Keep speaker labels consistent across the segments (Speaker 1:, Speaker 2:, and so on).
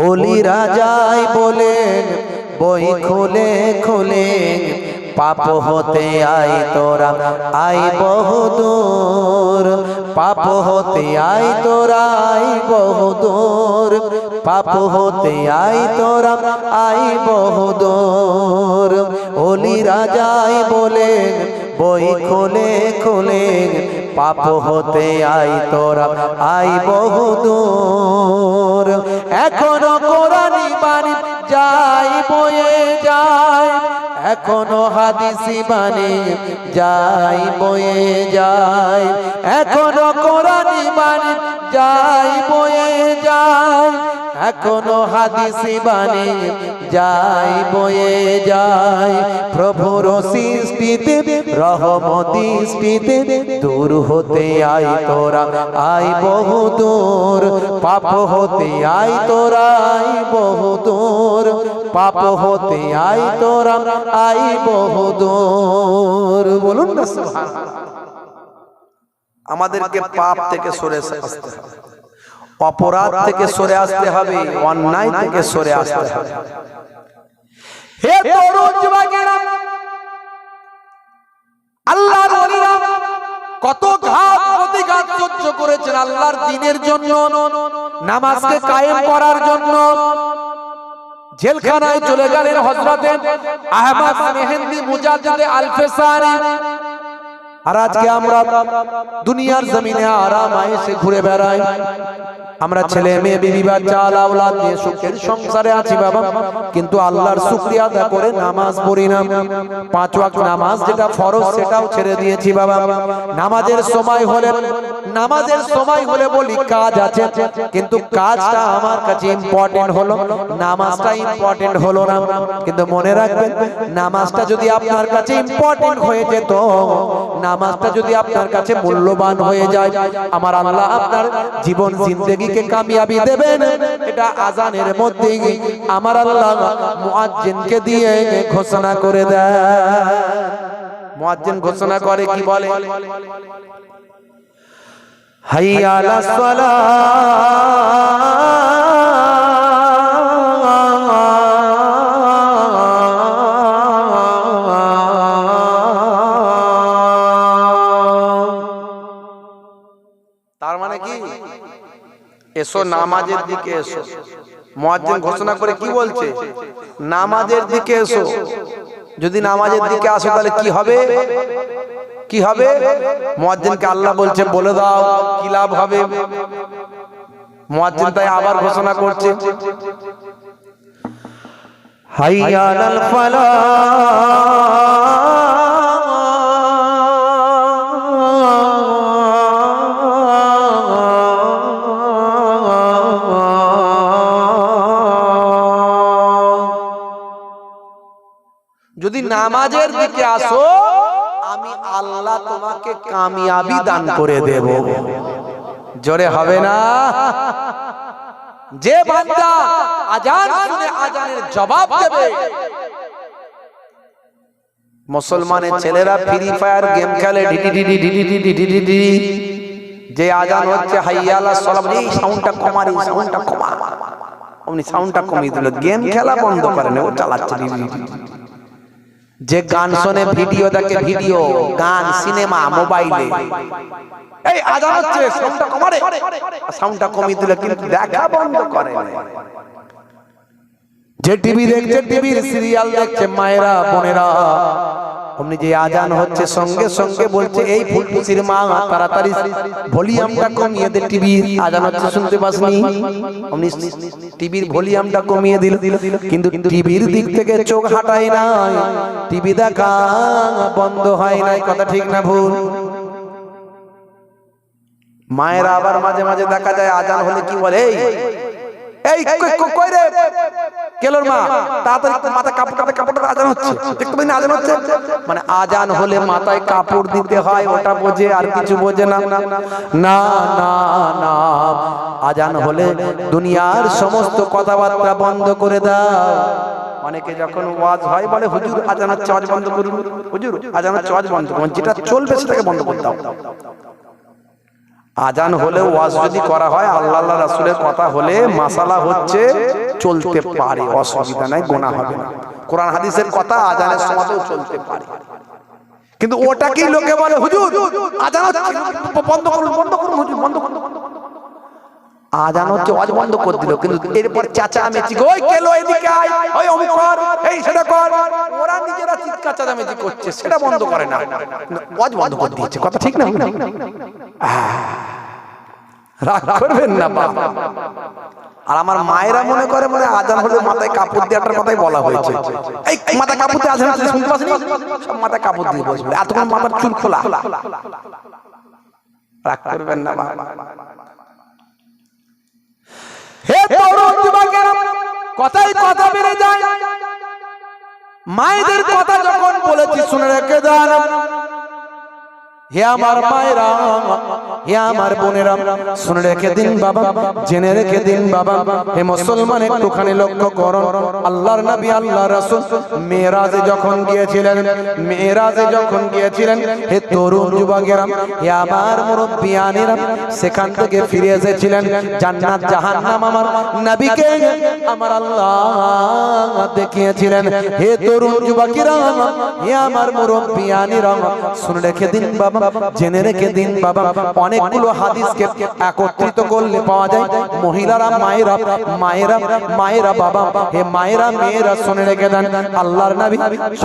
Speaker 1: ওলিরা যাই বলেন বই খুলে খুলে, পাপ হতে আই তোরা আই বহুদূর, পাপ হতে আই তোরা আই বহুদূর, পাপ হতে আই তোরা আই বহুদূর। ওলিরা যাই বলেন বই খুলে খুলে, পাপ হতে আই তোরা আই বহুদূর। এখনো কোরআনি বাণী যাই বয়ে যায়, এখনো হাদিসি বাণী যাই বয়ে যায়, এখনো কোরআনি বাণী যাই বয়ে যায়, এখনো হাদিসি বাণী যাই বয়ে যায়। প্রভুর সৃষ্টিতে রহমত দৃষ্টিতে, দূর হতে আই তোরা আই বহুদূর, পাপ হতে আই তোরা আই বহুদূর, পাপ হতে আই তোরা আই বহুদূর। বলুন না সুবহানাল্লাহ। আমাদেরকে পাপ থেকে সরে আসতে হবে, অপরাধ থেকে সরে আসতে হবে, অন্যায় থেকে সরে আসতে হবে। হে তরুণ যুবকেরা, আল্লাহর ওলিরা কত ঘাত প্রতিঘাত সহ্য করেছেন আল্লাহর দ্বীনের জন্য, নামাজকে কায়েম করার জন্য। জেলখানায় চলে গেলেন হযরতে আহমদ মেহেন্দি মুজাদ্দিদ আল-ফেসানি। আর আজকে আমরা দুনিয়ার জমিনে আরাম আয়েশে ঘুরে বেড়াই, আমরা ছেলে মেয়ে বিবি বাচ্চা আওলাদ নিয়ে সুখের সংসারে আছি বাবা, কিন্তু আল্লাহর শুকরিয়া আদা করে নামাজ পড়ি না। 5 ওয়াক্ত নামাজ যেটা ফরজ সেটাও ছেড়ে দিয়েছি বাবা। নামাজের সময় হলে বলি কাজ আছে, কিন্তু কাজটা আমার কাছে ইম্পর্টেন্ট হলো, নামাজটা ইম্পর্টেন্ট হলো না। কিন্তু মনে রাখবেন, নামাজটা যদি আপনার কাছে ইম্পর্টেন্ট হয়ে যেত, নামাজটা যদি আপনার কাছে মূল্যবান হয়ে যায়, আমার আল্লাহ আপনার জীবন জিন্দেগিকে কামিয়াবি দেবেন। এটা আজানের মধ্যেই আমার আল্লাহ মুয়াজ্জিনকে দিয়ে ঘোষণা করে দেয়। মুয়াজ্জিন ঘোষণা করে, কি বলে? হাইয়া আলাস সালাহ, এসো নামাজের দিকে এসো। মুয়াজ্জিন ঘোষণা করে কি বলছে? নামাজের দিকে এসো। যদি নামাজের দিকে আসো তাহলে কি হবে? কি হবে? মুয়াজ্জিনকে আল্লাহ বলছে বলে দাও কি লাভ হবে। মুয়াজ্জিন তাই আবার ঘোষণা করছে, হাইয়া আলাল ফালাহ, যদি নামাজের দিকে আসো আমি আল্লাহ তোমাকে কামিয়াবি দান করে দেব। জোরে হবে না? যে বান্দা আজান শুনে আজানের জবাব দেবে। মুসলমানের ছেলেরা ফ্রি ফায়ার গেম খেলে, যে আজান হচ্ছে হাইয়া আলাস সালাহ, এই সাউন্ডটা কমা, এই সাউন্ডটা কমা, উনি সাউন্ডটা কমিয়ে দিল, গেম খেলা বন্ধ করে না, ও চালাচ্ছে। যে গান শুনে, ভিডিও দেখে, ভিডিও গান সিনেমা মোবাইলে, এই আজান হচ্ছে সাউন্ডটা কমা রে, সাউন্ডটা কমিয়ে দিল, কিন্তু দেখা বন্ধ করে না। যে টিভি দেখছে, টিভির সিরিয়াল দেখছে, মায়েরা বোনেরা, অমনি যে আজান হচ্ছে সঙ্গে সঙ্গে বলছে, এই ফুলটুসির মা তাড়াতাড়ি ভলিউমটা কমিয়ে দে, টিভির আজান হচ্ছে শুনতে পাসনি। অমনি টিভির ভলিউমটা কমিয়ে দিল, কিন্তু টিভির দিক থেকে চোখ হাটায় নাই, টিভি দেখা বন্ধ হয় নাই। কথা ঠিক না ভুল? মায়েরা আবার মাঝে মাঝে দেখা যায় আজান হলে কি বলে, এই কই রে কেলোর মা, তাড়াতাড়ি মাথা কাপড়টা আজান হচ্ছে, দেখতে পাই না আজান হচ্ছে। মানে আজান হলে মাথায় কাপড় দিতে হয়, ওটা বোঝে, আর কিছু বোঝে না। না না না, আজান হলে দুনিয়ার সমস্ত কথাবার্তা বন্ধ করে দাও। অনেকে যখন ওয়াজ হয় বলে, হুজুর আজান হচ্ছে, ওয়াজ বন্ধ করুন, হুজুর আজান হচ্ছে, ওয়াজ বন্ধ করুন। যেটা চলবে সেটাকে বন্ধ করতে হবে। আজান হলে ওয়াজ যদি করা হয়, আল্লাহ রাসূলের কথা হলে, মাসালা হচ্ছে, চলতে পারে, অসুবিধা নাই, গোনা হবে না। কোরআন হাদিসের কথা আজানের সময়তেও চলতে পারে। কিন্তু ওটাকেই লোকে বলে হুজুর আজান হচ্ছে, বন্ধ করুন, বন্ধ করুন হুজুর, বন্ধ করুন। আজান হচ্ছে, ওয়াজ বন্ধ করে দিল, কিন্তু এরপর চেঁচামেচি, ওই কেলো এদিকে আয়, ওই অমুক কর, এই সেটা কর, ওরা নিজেরা চিৎকার চেঁচামেচি করছে, সেটা বন্ধ করে না, ওয়াজ বন্ধ করে দিয়েছে। কথা ঠিক না? রাগ করবেন না বাবা। আর আমার মায়েরা মনে করে মানে আজান হলে মাথায় কাপড় দেওয়াটার কথাই বলা হয়েছে। এই মাথায় কাপড় দিয়ে আজান হচ্ছে, শুনতে পাচ্ছেন? সব মাথায় কাপড় দিয়ে বসবে, এতক্ষণ মাথার চুল খোলা। রাগ করবেন না বাবা। হে তরুণ যুবকেরা, কথাই কথা বেড়ে যায়। মায়েদের কথা যখন বলেছি শুনে রেখে দেন। হে আমার মায়েরা, হে আমার বোনেরা, শুনে রেখে দিন বাবা, জেনে রেখে দিন বাবা। হে মুসলমান, একটুখানি লক্ষ্য করুন। আল্লাহর নবী, আল্লাহর রাসূল মেরাজে যখন গিয়েছিলেন, মেরাজে যখন গিয়েছিলেন, হে তরুণ যুবকেরা, হে আমার মুরব্বিয়ানেরা, সেখান থেকে ফিরে এসেছিলেন। জান্নাত জাহান্নাম আমার নবীকে আমার আল্লাহ দেখিয়েছিলেন। হে তরুণ যুবকেরা, হে আমার মুরব্বিয়ানেরা, শুনে রেখে দিন বাবা, জেনে রেখে দিন বাবা। অনেকগুলো হাদিসকে একত্রিত করলে পাওয়া যায় মহিলারা, মায়েরা, মায়েরা, মায়েরা বাবা, হে মায়েরা, মেয়েরা, শুনে রেখে দেন। আল্লাহর নবী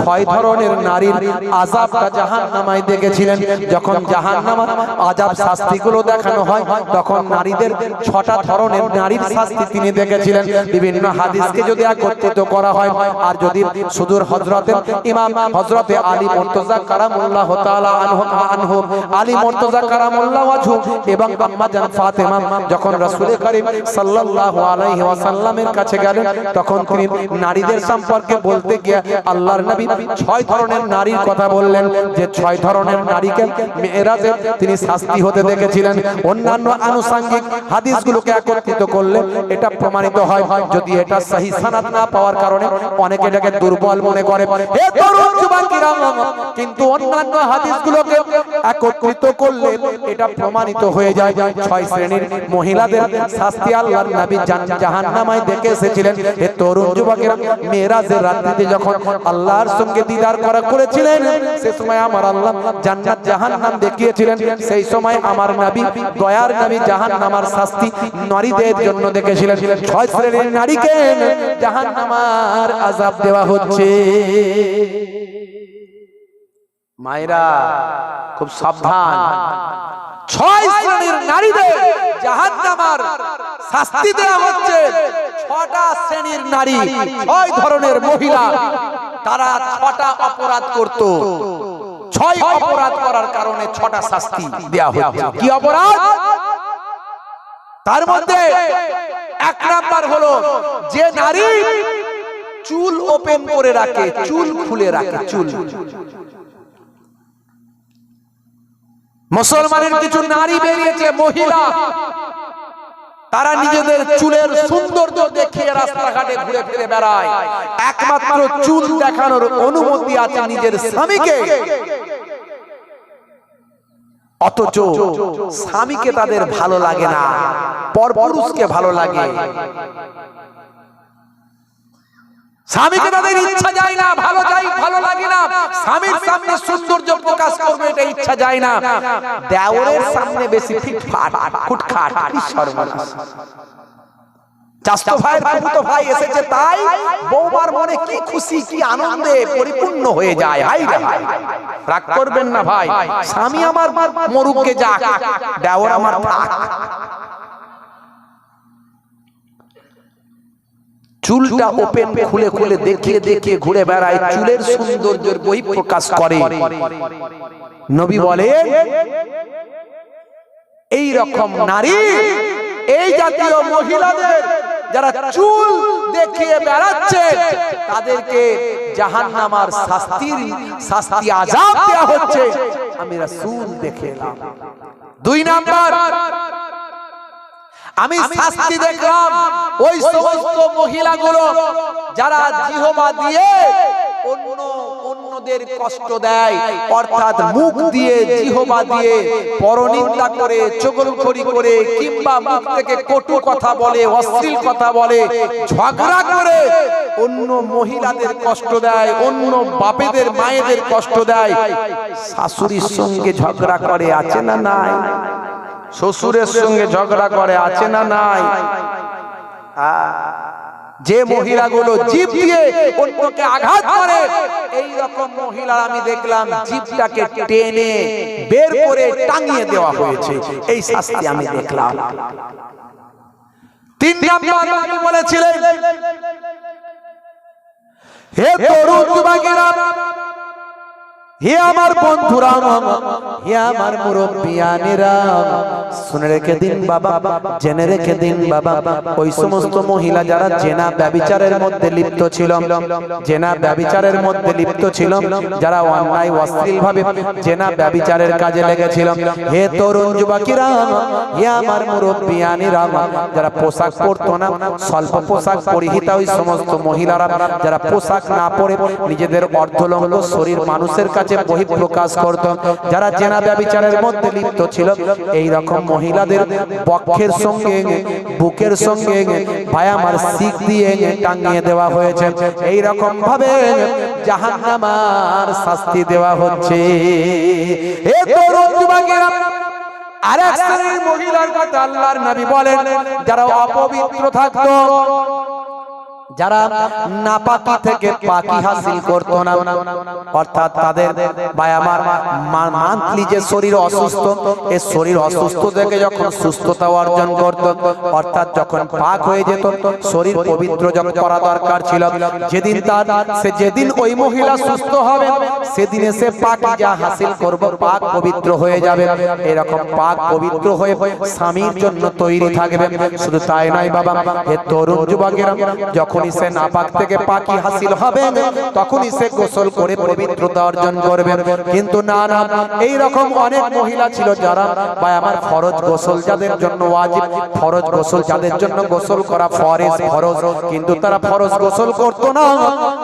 Speaker 1: 6 ধরনের নারীর আযাবটা জাহান্নামায় দেখেছিলেন। যখন জাহান্নামার আযাব শাস্তিগুলো দেখানো হয়, তখন নারীদের 6টা ধরনের নারীর শাস্তি তিনি দেখেছিলেন। বিভিন্ন হাদিসকে যদি একত্রিত করা হয়, আর যদি সুদূর হযরতে ইমাম হযরতে আলী মুর্তজা কারামুল্লাহ তাআলা আনহু, আলী মুর্তজা কারামুল্লাহ ওয়াজহু এবং আম্মা জান ফাতেমা যখন রাসূল করিম সাল্লাল্লাহু আলাইহি ওয়াসাল্লামের কাছে গেলেন, তখন তিনি নারীদের সম্পর্কে বলতে গিয়ে আল্লাহর নবী 6 ধরনের নারীর কথা বললেন, যে 6 ধরনের নারীকে মেরাজে তিনি শাস্তি হতে দেখেছিলেন। অন্যান্য আনুষঙ্গিক হাদিসগুলোকে একত্রিত করলে এটা প্রমাণিত হয়। যদি এটা সহিহ সনদ না পাওয়ার কারণে অনেকে এটাকে দুর্বল মনে করে। হে তরুণ যুবকেরা, কিন্তু অন্যান্য হাদিসগুলোকে একত্রিত করলে এটা প্রমাণিত হয়ে যায় 6 শ্রেণীর মহিলাদের শাস্তি আল্লাহর নবী জাহান্নামায় দেখে এসেছিলেন। হে তরুণ যুবকেরা, মেরাজের রাত্রিতে যখন আল্লাহর সঙ্গে দিদার করেছিলেন, সেই সময় আমার আল্লাহ জান্নাত জাহান্নাম দেখিয়েছিলেন। সেই সময় আমার নবী, দয়ার নবী, জাহান্নামার শাস্তি নারীদের জন্য দেখেছিলেন। 6 শ্রেণীর নারীকে জাহান্নামার আযাব দেওয়া হচ্ছে। মায়েরা খুব সাবধান, 6 শ্রেণীর নারীদের জাহান্নামার শাস্তি দেওয়া হচ্ছে। 6টা শ্রেণীর নারী, 6 ধরনের মহিলা, তারা 6টা অপরাধ করত। 6 অপরাধ করার কারণে 6টা শাস্তি দেওয়া হচ্ছে। কি অপরাধ? তার মধ্যে 1 নাম্বার হলো, যে নারী চুল ওপেন করে রাখে, চুল খুলে রাখে, চুল। মুসলমানের কিছু নারী বেরিয়েছে, মহিলা, তারা নিজেদের চুলের সৌন্দর্য দেখিয়ে রাস্তাঘাটে ঘুরে ফিরে বেড়ায়। একমাত্র চুল দেখানোর অনুমতি আছে নিজের স্বামীকে, অথচ স্বামীকে তাদের ভালো লাগে না, পরপুরুষকে ভালো লাগে। স্বামীকে তাদের ইচ্ছা যায় না, ভালো লাগে না। স্বামীর সামনে সৌন্দর্য প্রকাশ করবে, এটা ইচ্ছা যায় না। দেওরের সামনে বেশি ফিটফাট ফুটখাট, কি সর্বনাশ। চাচতো ভাই, ফুফুতো ভাই এসেছে, তাই বৌমার মনে কি খুশি, কি আনন্দে পরিপূর্ণ হয়ে যায়। হাই রে হাই, রাগ করবেন না ভাই। স্বামী আমার মরুকে যাক, দেওর আমার থাক। চুলটা ওপেন খুলে খুলে দেখিয়ে দেখিয়ে ঘুরে বেড়ায়, চুলের সৌন্দর্যের বহিঃপ্রকাশ করে। নবী বলে, এই রকম নারী, এই জাতীয় মহিলাদের যারা চুল দেখিয়ে বেড়াচ্ছে, তাদেরকে জাহান্নামার শাস্তি আযাব দেওয়া হচ্ছে। আমি রাসূল দেখে এলাম। 2 নাম্বার, আমি শাস্তি দেখলাম ওই সমস্ত মহিলাগুলো যারা জিহবা দিয়ে অন্য অন্যদের কষ্ট দেয়, অর্থাৎ মুখ দিয়ে জিহবা দিয়ে পরনিন্দা করে, চগলখড়ি করে, কিংবা মুখ থেকে কটু কথা বলে, অশ্লীল কথা বলে, ঝগড়া করে অন্য মহিলাদের কষ্ট দেয়, অন্য বাপেদের মায়েদের কষ্ট দেয়, শাশুড়ির সঙ্গে ঝগড়া করে, আছে না নাই? শ্বশুরের সঙ্গে ঝগড়া করে, আছে না নাই? যে মহিলাগুলো জিভ দিয়ে অন্যকে আঘাত করে, এই রকম মহিলা আমি দেখলাম জিভটাকে টেনে বের করে টাঙিয়ে দেওয়া হয়েছে, এই শাস্তি আমি দেখলাম। 3 নাম্বার নবী বলেছিলেন, হে তরুণ যুবকেরা, হে আমার বন্ধুরা, হে আমার মুরব্বিয়ানেরা, শুনে রেখে দিন বাবা, জেনে রেখে দিন বাবা, ওই সমস্ত মহিলা যারা জেনা ব্যভিচারের মধ্যে লিপ্ত ছিল, জেনা ব্যভিচারের মধ্যে লিপ্ত ছিল, যারা অন্যায় অশ্লীল ভাবে জেনা ব্যভিচারের কাজে লেগেছিল, হে তরুণ যুবকেরা, হে আমার মুরব্বিয়ানেরা, যারা পোশাক পরতো না, স্বল্প পোশাক পরিহিতা ওই সমস্ত মহিলারা, যারা পোশাক না পরে নিজেদের অর্ধলঙ্গ শরীর মানুষের কাছে বহিঃপ্রকাশ করত, যারা জেনা ব্যভিচারের মধ্যে লিপ্ত ছিল, এই রকম মহিলাদের বক্ষের সঙ্গে বুকের সঙ্গে ভাই আমার শিক দিয়ে টাঙিয়ে দেওয়া হয়েছে, এই রকম ভাবে জাহান্নামের শাস্তি দেওয়া হচ্ছে। এ তরুণ যুবকেরা, আরেক শ্রেণীর মহিলার কথা আল্লাহর নবী বলেন, যারা অপবিত্র থাকতো, যারা নাপাকি থেকে পাকি হাসিল করত না, অর্থাৎ তাদের ভাই আমার মান্থলি যে শরীর অসুস্থ, এই শরীর অসুস্থ থেকে যখন সুস্থতা অর্জন করত, অর্থাৎ যখন পাক হয়ে যেত, শরীর পবিত্র যখন করা দরকার ছিল, যেদিন ওই মহিলা সুস্থ হবে, সেদিনে সে পাকিজা হাসিল করবে, পাক পবিত্র হয়ে যাবে, এরকম পাক পবিত্র হয়ে স্বামীর জন্য তৈরি থাকবে। শুধু তাই নয় বাবা, হে তরুণ যুবকেরা, যখন সে নাপাক থেকে পাকি হাসিল হবে, তখনই সে গোসল করে পবিত্রতা অর্জন করবে। কিন্তু না না, এই রকম অনেক মহিলা ছিল যারা ভাই আমার ফরজ গোসল যাদের জন্য ওয়াজিব, ফরজ গোসল যাদের জন্য গোসল করা ফরজ, কিন্তু তারা ফরজ গোসল করত না,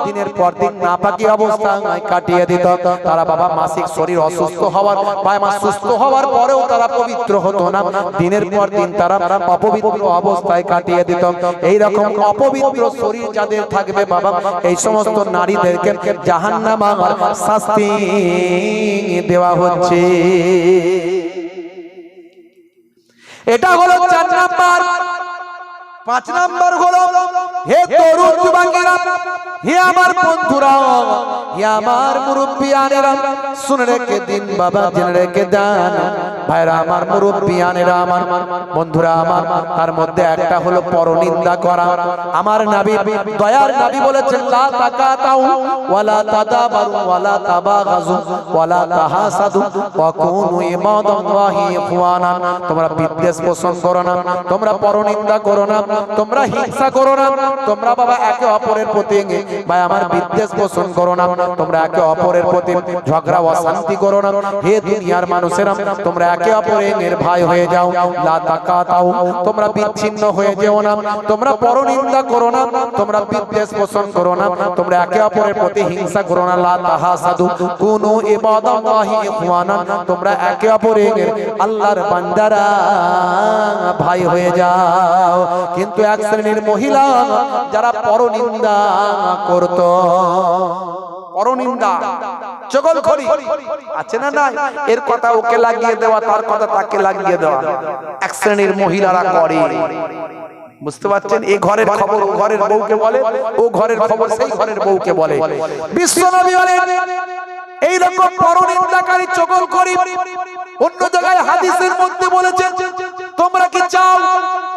Speaker 1: দিনের পর দিন নাপাকি অবস্থায় কাটিয়ে দিত। তারা বাবা মাসিক শরীর অসুস্থ হওয়ার ভাই আমার সুস্থ হওয়ার পরেও তারা পবিত্র হতো না, দিনের পর দিন তারা অপবিত্র অবস্থায় কাটিয়ে দিত। এই রকম অপবিত্র শরীর যাদের থাকবে বাবা, এই সমস্ত নারীদেরকে জাহান্নামের শাস্তি দেওয়া হচ্ছে। এটা হলো 4 নাম্বার। 5 নাম্বার হলো, হে তরুণ যুবকেরা, হে আমার বন্ধুরা, হে আমার মুরব্বিয়ানেরা, শুনে রেখে দিন বাবা, জেনে রেখে দেন ভাইরা আমার, মুরব্বিয়ানেরা আমার, বন্ধুরা আমার, তার মধ্যে একটা হলো পরনিন্দা করা। আমার নবী, দয়ার নবী বলেছেন, লা তাকাতাউ ওয়ালা তাদাবারু ওয়ালা তাবাগাজু ওয়ালা তাহাসাদু ওয়া কুনু ইবাদাল্লাহি ইখওয়ানা। তোমরা বিদ্বেষ পোষণ করো না, তোমরা পরনিন্দা করো না, তোমরা হিংসা করো না, তোমরা বাবা একে অপরের প্রতি ভাই আমার বিদ্বেষ পোষণ করো না, তোমরা একে অপরের প্রতি ঝগড়া অশান্তি করো না। হে দুনিয়ার মানুষেরা, তোমরা একে অপরের ভাই হয়ে যাও। লা তাকাতাউ, তোমরা বিচ্ছিন্ন হয়ে যেও না, তোমরা পরনিন্দা করো না, তোমরা বিদ্বেষ পোষণ করো না, তোমরা একে অপরের প্রতি হিংসা করো না। লা তাহাসাদু কুনু ইবাদাল্লাহি ইখওয়ানা, তোমরা একে অপরের আল্লাহর বান্দারা ভাই হয়ে যাও। কিন্তু এক শ্রেণীর মহিলা যারা পরনিন্দা করত, পরনিন্দা চগলখড়ি আছে না নাই, এর কথা ওকে লাগিয়ে দেওয়া, তার কথা তাকে লাগিয়ে দেওয়া, এক শ্রেণীর মহিলারা করে। বুঝতে পারছেন? এই ঘরের খবর ও ঘরের বউকে বলে, ও ঘরের খবর সেই ঘরের বউকে বলে। বিশ্বনবী বলেন, এই রকম পরনিন্দাকারী চগলখড়ি অন্য জায়গায় হাদিসের মধ্যে বলেছেন, তোমরা কি চাও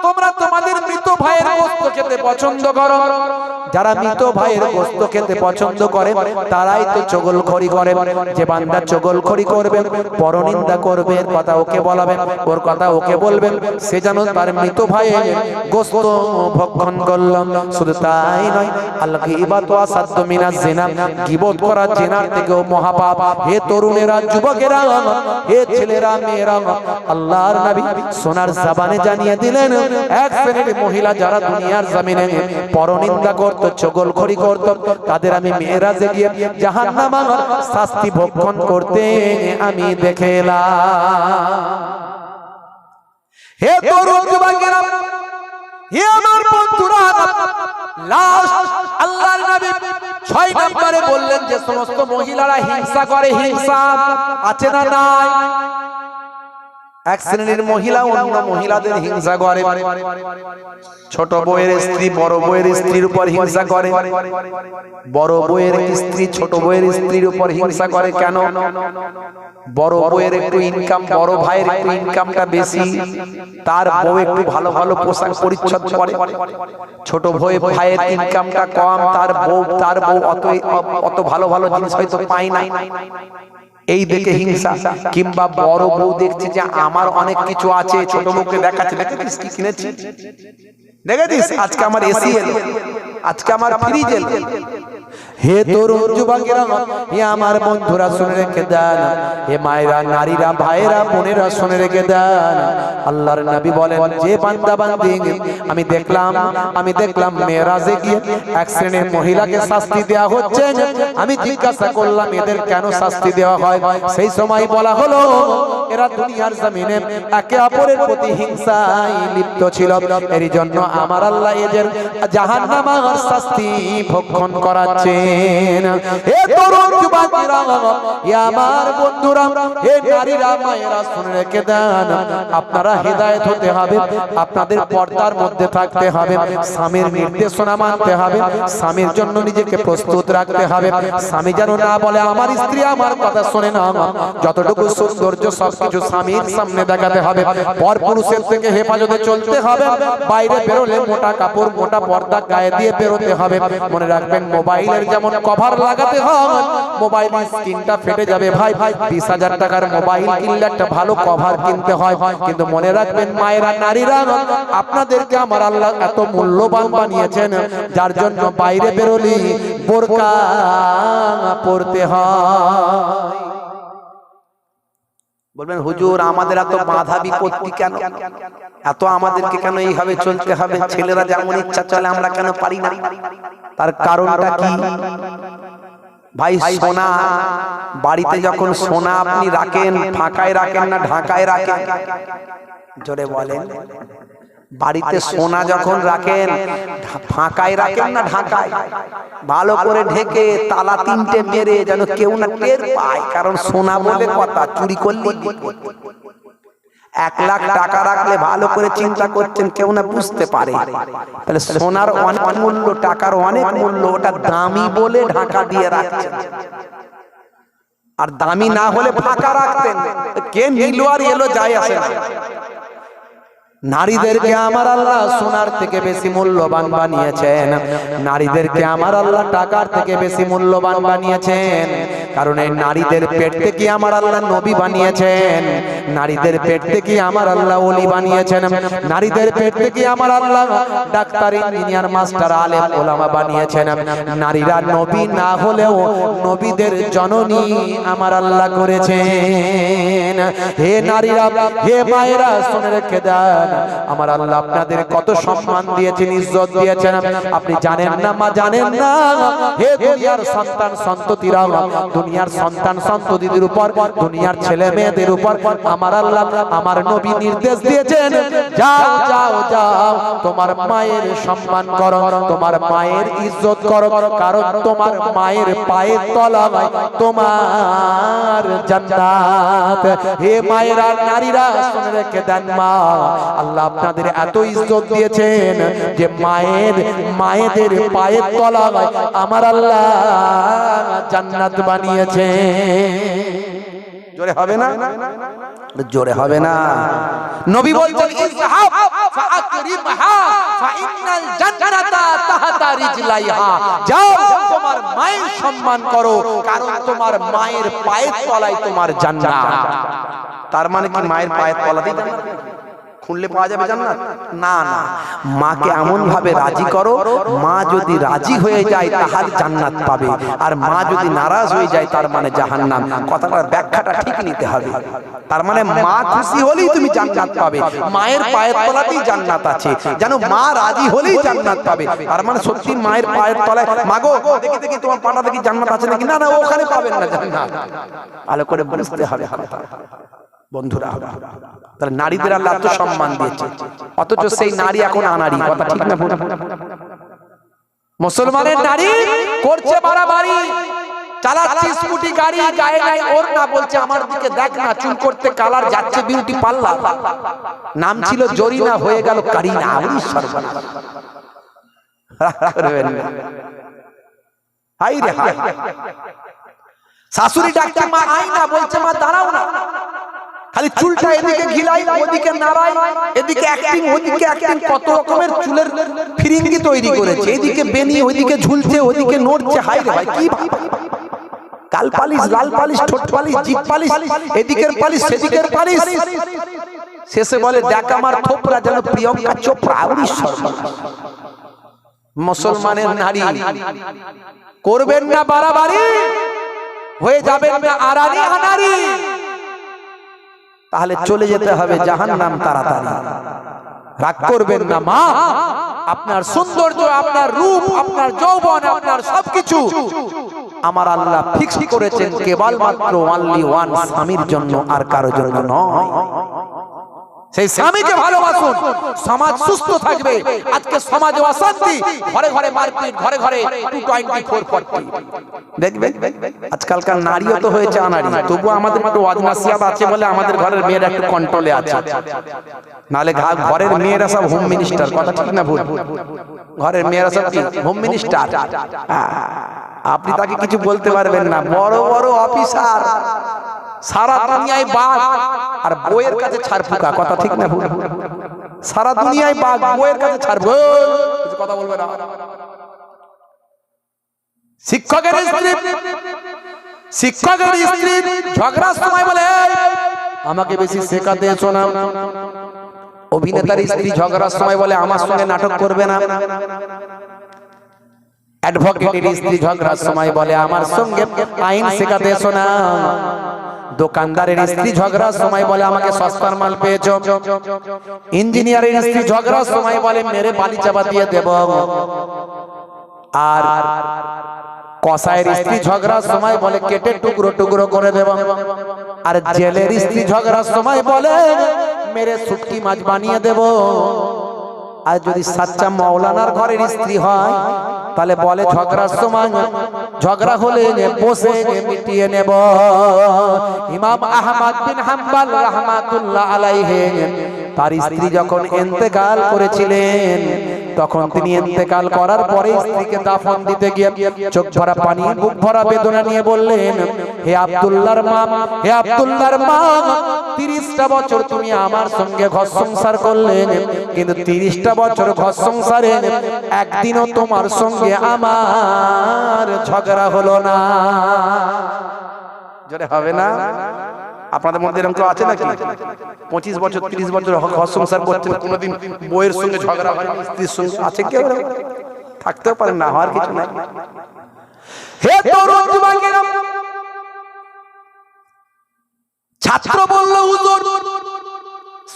Speaker 1: তোমরা তোমাদের মৃত ভাইয়ের গোশত খেতে পছন্দ করো? যারা মৃত ভাইয়ের গোশত খেতে পছন্দ করে তারাই তো চগলখড়ি করে। যে বান্দা চগলখড়ি করবে, পরনিন্দা করবে, এর কথা ওকে বলাবেন, ওর কথা ওকে বলবেন, সে যেন তার মৃত ভাইয়ের গোশত ভক্ষণ করল। শুধু তাই নয়, আল গীবাতু আসাদ্দু মিনাজ জিনা, গীবত করা জিনার থেকেও মহাপাপ। হে তরুণেরা, যুবকেরা, হে ছেলেরা, মেয়েরা, আল্লাহর নবী সোনার জবানে জানিয়ে দিলেন, এক শ্রেণীর মহিলা যারা দুনিয়ার জমিনে পরনিন্দা করত, করত, চগলখড়ি করত, তাদের আমি মেরাজে গিয়ে জাহান্নামের শাস্তি ভক্ষণ করতে আমি দেখে এলাম। হে তরুণ যুবকেরা, হে আমার বন্ধুরা, লাস্ট আল্লাহর নবী 6 নম্বরে বললেন যে সমস্ত মহিলারা হিংসা করে, হিংসা আছে না নাই? এক শ্রেণীর মহিলা অন্য মহিলাদের হিংসা করে। ছোট বউয়ের স্ত্রী বড় বউয়ের স্ত্রীর উপর হিংসা করে, বড় বউয়ের স্ত্রী ছোট বউয়ের স্ত্রীর উপর হিংসা করে। কেন? বড় বউয়ের একটু ইনকাম, বড় ভাইয়ের একটু ইনকামটা বেশি, তার বউ একটু ভালো ভালো পোশাক পরিচ্ছদ পরে। ছোট ভাইয়ের ইনকামটা কম, তার বউ অত ভালো ভালো জিনিস হয়তো পায় না, এই দেখে হিংসা। কিংবা বড় বউ দেখছে যে আমার অনেক কিছু আছে, ছোট বউকে দেখাচ্ছে, দেখেছিস কি কিনেছি, দেখেছিস আজকে আমার এসি এলো, আজকে আমার ফ্রিজ এলো। হে তরুণ যুবকেরা, হে আমার বন্ধুরা শুনে রেখে দেন, হে মায়েরা, নারীরা, ভাইয়েরা, বোনেরা শুনে রেখে দেন। আল্লাহর নবী বলেন যে বান্দা বান্দি আমি দেখলাম মেরাজে গিয়ে এক শ্রেণীর মহিলাকে শাস্তি দেওয়া হচ্ছে, আমি জিজ্ঞাসা করলাম এদের কেন শাস্তি দেওয়া হয়? সেই সময় বলা হলো এরা দুনিয়ার জমিনে একে অপরের প্রতি হিংসায় লিপ্ত ছিল, এর জন্য আমার আল্লাহ এদের জাহান্নামের শাস্তি ভক্ষণ করাচ্ছেন। হে তরুণ যুবকেরা, হে আমার বন্ধুরা, হে নারীরা, মায়েরা শুনে রেখে দেন, আপনারা হেদায়েত হতে হবে, আপনাদের পর্দার মধ্যে থাকতে হবে, স্বামীর নির্দেশনা মানতে হবে, স্বামীর জন্য নিজেকে প্রস্তুত রাখতে হবে। স্বামী যেন না বলে আমার স্ত্রী আমার কথা শোনে না, যতটুকু সৌন্দর্য সবকিছু স্বামীর সামনে দেখাতে হবে। পর পুরুষের থেকে হেফাজতে চলতে হবে, বাইরে বেরোলে মোটা কাপড় মোটা পর্দা গায়ে দিয়ে বেরোতে হবে। মনে রাখবেন মোবাইলের যেমন কভার লাগাতে হয়, মোবাইলের স্ক্রিনটা ফেটে যাবে ভাই, 20,000 টাকার মোবাইল কিনলে একটা ভালো কভার কিনতে হয়। কিন্তু মনে রাখবেন মায়েরা, নারীরা, আপনাদেরকে আমার আল্লাহ এত মূল্যবান বানিয়েছেন, যার জন্য বাইরে বেরোলি বোরকা পরতে হয়। বলবেন হুজুর আমাদের এত বাধা বিপত্তি কেন, এত আমাদেরকে কেন এইভাবে চলতে হবে? ছেলেরা যেমন ইচ্ছা চলে আমরা কেন পারি না? তার কারণটা কি ভাই? সোনা বাড়িতে যখন সোনা আপনি রাখেন, ফাঁকায় রাখেন না ঢাকায় রাখেন? জোরে বলেন। বাড়িতে সোনা যখন রাখেন ফাঁকায় রাখেন না ঢাকায়? ভালো করে ঢেকে তালা 3টে মেরে যেন কেউ না টের পায়, কারণ সোনা বলে কথা, চুরি করলে 1 লাখ টাকা রাখলে ভালো করে চিন্তা করছেন কেউ না বুঝতে পারে। তাহলে সোনার অনেক মূল্য, টাকার অনেক মূল্য, ওটা দামি বলে ঢাকা দিয়ে রাখছেন, আর দামি না হলে ফাঁকা রাখতেন। কে নিল আর এলো যায় আসে না। নারীদেরকে আমার আল্লাহ সোনার থেকে বেশি মূল্যবান বানিয়েছেন, নারীদেরকে আমার আল্লাহ টাকার থেকে বেশি মূল্যবান বানিয়েছেন। কারণ এই নারীদের পেট থেকে আমার আল্লাহ নবী বানিয়েছেন, নারীদের পেট থেকে আমার আল্লাহ ওলি বানিয়েছেন, নারীদের পেট থেকে আমার আল্লাহ ডাক্তার, ইঞ্জিনিয়ার, মাস্টার, আলেম, ওলামা বানিয়েছেন। নারীরা নবী না হলেও নবীদের জননী আমার আল্লাহ করেছেন। হে নারীরা, হে মায়েরা শুনে রেখে দেন, আমার আল্লাহ আপনাদের কত সম্মান দিয়েছেন, ইজ্জত দিয়েছেন, আপনি জানেন না মা, জানেন না। হে দুনিয়ার সন্তান সন্ততিরা, দুনিয়ার সন্তান সন্ততিদের উপর, দুনিয়ার ছেলে মেয়েদের উপর আমার আল্লাহ, আমার নবী নির্দেশ দিয়েছেন, যাও যাও যাও, তোমার মায়ের সম্মান করো, তোমার মায়ের ইজ্জত করো, কারণ তোমার মায়ের পায়ের তলায় তোমার জান্নাত। হে মায়েরা, নারীরা শুনে রেখে দেন, মা আল্লাহ আপনাদের এত ইজ্জত দিয়েছেন যে মায়েদের পায়ের তলায় আমার আল্লাহ জান্নাত বানিয়েছে। জোরে হবে না? জোরে হবে না? নবী বলছেন ইযহাব ফাআকরিমহা ফাইন্নাল জান্নাতা তাহতা রিজলাইহা, যাও তোমার মায়ের সম্মান করো, কারণ তোমার মায়ের পায়ের তলায় তোমার জান্নাত। তার মানে কি মায়ের পায়ের তলাতেই জান্নাত? খুললে পাওয়া যাবে জান্নাত? না না, মাকে এমন ভাবে রাজি করো, মা যদি রাজি হয়ে যায় তাহলে জান্নাত পাবে, আর মা যদি নারাজ হয়ে যায় তার মানে জাহান্নাম। কথাটার ব্যাখ্যাটা ঠিক নিতে হবে। তার মানে মা খুশি হলেই তুমি জান্নাত পাবে, মায়ের পায়ের তলাতেই জান্নাত আছে, জানো মা রাজি হলেই জান্নাত পাবে। তার মানে সত্যি মায়ের পায়ের তলায়, মাগো দেখি দেখি তোমার পাটা দেখি জান্নাত আছে নাকি, না না ওখানে পাবেন না জান্নাত। ভালো করে বুঝতে হবে কথা বন্ধুরা। তাহলে নারীদের আল্লাহ এত সম্মান দিয়েছে, অথচ সেই নারী এখন আনাড়ি। কথা ঠিক না? মুসলমানের নারী করছে বাড়াবাড়ি, চালাচ্ছে স্কুটি গাড়ি, গায়ে নাই ওর না, বলছে আমার দিকে দেখ না, চুল করতে কালার যাচ্ছে বিউটি পার্লার, নাম ছিল জরিনা হয়ে গেল কারিনা। আমি সর্বনাশ, হাই রে হাই। শাশুড়ি ডাকছে মা আই না, বলছে মা দাঁড়াও না, খালি চুলটা এদিকে ঘিলাই ওদিকে নাড়াই, এদিকে অ্যাক্টিং ওদিকে অ্যাক্টিং, কত রকমের চুলের ফিরিঙ্গি তৈরি করেছে, এদিকে বেনি ওদিকে ঝুলছে ওদিকে নড়ছে। হাই রে ভাই, কি গাল পালিশ, লাল পালিশ, ঠোঁট পালিশ, জিভ পালিশ, এদিকের পালিশ সেদিকের পালিশ, শেষে বলে দেখ আমার থোপরা যেন প্রিয়ঙ্কা চোপড়া। মুসলমানের নারী করবেন না বাড়াবাড়ি, হয়ে যাবেন না আড়াড়ি আনাড়ি, তাহলে চলে যেতে হবে জাহান্নাম তাড়াতাড়ি। রাগ করবেন না মা, আপনার সৌন্দর্য, আপনার রূপ, আপনার যৌবন, আপনার সবকিছু আমার আল্লাহ ফিক্স করেছেন কেবলমাত্র অনলি ওয়ান স্বামীর জন্য, আর কারোর জন্য নয়। সেই স্বামীকে ভালোবাসুন, সমাজ সুস্থ থাকবে। আজকে সমাজে অশান্তি, ঘরে ঘরে মারপিট, ঘরে ঘরে 224 দেখবেন। আজকালকার নারীও তো হয়েছে আনাড়ি, তবু আমাদের একটু ওয়াজ নাসিহাত আছে বলে আমাদের ঘরের মেয়েরা একটু কন্ট্রোলে আছে, নালে ঘরের মেয়েরা সব হোম মিনিস্টার। কথা ঠিক না ভুল? ঘরের মেয়েরা সব কি হোম মিনিস্টার? আপনি তাকে কিছু বলতে পারবেন না, বড় বড় অফিসার, সারা দুনিয়ায় বাঘ আর বইয়ের কাছে ছাড়ফুকা। কথা ঠিক না ভুল? সারা দুনিয়ায় বাঘ, বইয়ের কাছে ছাড়ফুকা, কথা বলবে না। শিক্ষকের স্ত্রী ঝগড়ার সময় বলে আমাকে বেশি শেখাতে এসো না। অভিনেতার স্ত্রী ঝগড়ার সময় বলে আমার সঙ্গে নাটক করবে না। অ্যাডভোকেটের স্ত্রী ঝগড়ার সময় বলে আমার সঙ্গে আইন শেখাতে এসো না। দোকানদারের স্ত্রী ঝগড়ার সময় বলে আমাকে সস্তার মাল পেয়েছো। ইঞ্জিনিয়ারের স্ত্রী ঝগড়ার সময় বলে মেরে বালি চাপা দিয়ে দেব। আর কসাইয়ের স্ত্রী ঝগড়ার সময় বলে কেটে টুকরো টুকরো করে দেব। আর জেলের স্ত্রী ঝগড়ার সময় বলে মেরে শুটকি মাছ বানিয়ে দেব। আর যদি সাচ্চা মাওলানার ঘরের স্ত্রী হয় তাহলে বলে ঝগড়ার সময় ঝগড়া হলে বসে মিটিয়ে নেব। ইমাম আহমদ বিন হাম্বল রাহমাতুল্লাহ আলাইহি তার স্ত্রী যখন ইন্তেকাল করেছিলেন, তখন তিনি ইন্তেকাল করার পরে স্ত্রীকে দাফন দিতে গিয়ে চোখ ভরা পানি, বুক ভরা বেদনা নিয়ে বললেন, হে আব্দুল্লাহর মা, হে আব্দুল্লাহর মা, 30টা বছর তুমি আমার সঙ্গে ঘর সংসার করলে, কিন্তু 30টা বছর ঘর সংসারে একদিনও তোমার সঙ্গে আমার ঝগড়া হলো না। জোরে হবে না? আপনাদের মধ্যে এরকম কেউ আছে নাকি 25 বছর 30 বছর ঘর সংসার করছেন, কোনোদিন বউয়ের সঙ্গে ঝগড়া হয়, স্ত্রীর সঙ্গে? আছে কেউ? থাকতেও পারে, না হওয়ার কিছু নাই। হে তরুণ যুবকেরা, ছাত্র বলল হুজুর,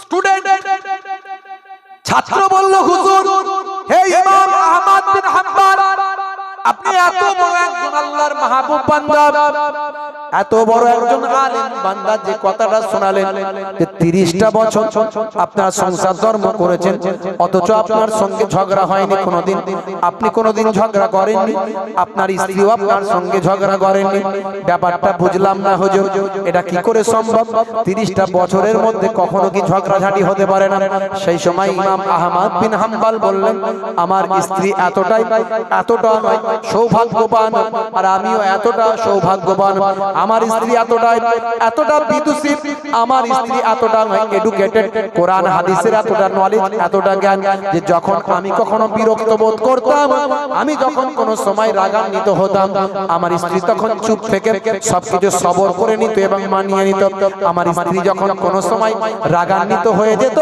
Speaker 1: স্টুডেন্ট ছাত্র বলল হুজুর, হে ইমাম আহমদ বিন হাম্বল, আপনি এত বড় একজন আল্লাহর মাহবুব বান্দা, এত বড় একজন আলেম বান্দা, যে কথাটা শোনালেন যে 30টা বছর আপনার সংসার ধর্ম করেছেন, অথচ আপনার সঙ্গে ঝগড়া হয়নি কোনোদিন, আপনি কোনোদিন ঝগড়া করেননি, আপনার স্ত্রীও আপনার সঙ্গে ঝগড়া করেননি। ব্যাপারটা বুঝলাম না হুজুর, এটা কি করে সম্ভব? 30টা বছরের মধ্যে কখনো কি ঝগড়াঝাটি হতে পারে না? সেই সময় ইমাম আহমদ বিন হাম্বল বললেন, আমার স্ত্রী এতটা সৌভাগ্যবান, আর আমিও এতটা সৌভাগ্যবান, আমার স্ত্রী এতটা বিদুষী, আমার স্ত্রী এতটা এডুকেটেড, কোরআন হাদিসের এতটা নলেজ, এতটা জ্ঞান যে যখন আমি কখনো বিরক্ত বোধ করতাম, আমি যখন কোনো সময় রাগান্বিত হতাম, আমার স্ত্রী তখন চুপ থেকে সবকিছু সবর করে নিত এবং মানিয়ে নিত। আমার স্ত্রী যখন কোনো সময় রাগান্বিত হয়ে যেত,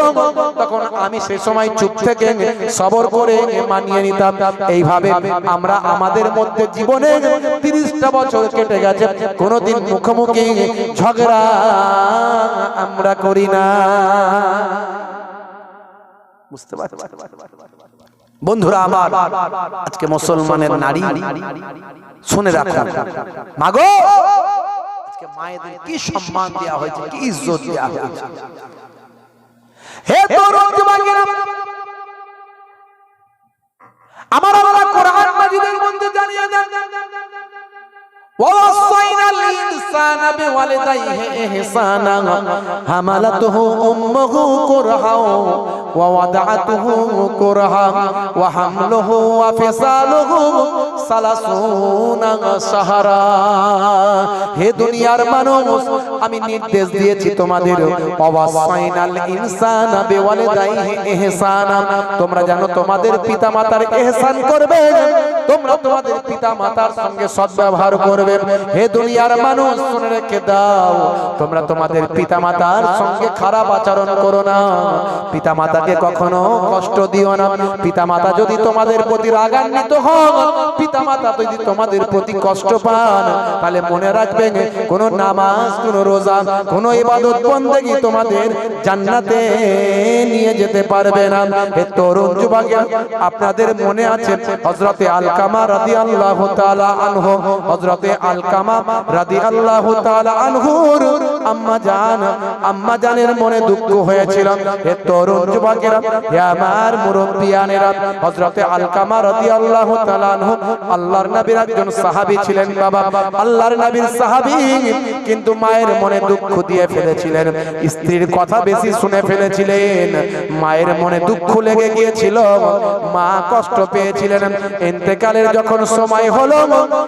Speaker 1: তখন আমি সে সময় চুপ থেকে সবর করে মানিয়ে নিতাম। এইভাবে আমরা আমাদের মধ্যে জীবনে 30টা বছর কেটে গেছে, কোনোদিন মুখোমুখি ঝগড়া আমরা করি না। বুঝতে পারছেন বন্ধুরা আমার? আজকে মুসলমানের নারী শুনে রাখুন, মাগো আজকে মায়েদের কি সম্মান দেওয়া হয়েছে, কি ইজ্জত দেওয়া হয়েছে। হে তরুণ যুবকেরা, আমার আল্লাহ কোরআন মাজিদের মধ্যে জানিয়ে দেন, ووصينا الإنسان بوالديه إحسانا حملته أمه كرها ووضعته كرها وحمله وفصاله 30 شهرا। হে দুনিয়ার মানুষ, আমি নির্দেশ দিয়েছি তোমাদের, ওয়াসাইনাল ইনসানা বিওয়ালিদাইহি ইহসানা, তোমরা জানো তোমাদের পিতামাতার ইহসান করবে, তোমরা তোমাদের পিতামাতার সঙ্গে সদ্ব্যবহার করবে। হে দুনিয়ার মানুষ, শুনে রেখে দাও, তোমরা তোমাদের পিতামাতার সঙ্গে খারাপ আচরণ করো না, পিতামাতাকে কখনো কষ্ট দিও না। পিতামাতা যদি তোমাদের প্রতি রাগান্বিত হন, পিতামাতা যদি তোমাদের প্রতি কষ্ট পান, তাহলে মনে রাখবেন কোন নামাজ, কোন রোজা, কোন ইবাদত বন্দেগী তোমাদের জান্নাতে নিয়ে যেতে পারবে না। হে তরুণ যুবকেরা, আপনাদের মনে আছে হযরতে আলকামা রাদিয়াল্লাহু তাআলা আনহু, হযরতে আলকামা রাদিয়াল্লাহু তাআলা আনহুর আম্মা জানের মনে দুঃখ হয়েছিল। হে তরুণ যুবকেরা, হে আমার মুরব্বিয়ানেরা, হযরতে আলকামা রাদিয়াল্লাহু তাআলা আনহু আল্লাহর নবীর একজন সাহাবী ছিলেন। বাবা, আল্লাহর নবীর সাহাবী, কিন্তু মায়ের মনে দুঃখ দিয়ে ফেলেছিলেন, স্ত্রীর কথা বেশি শুনে ফেলেছিলেন, মায়ের মনে দুঃখ লেগে গিয়েছিল, মা কষ্ট পেয়েছিলেন। ইন্তেকালের যখন সময় হলো,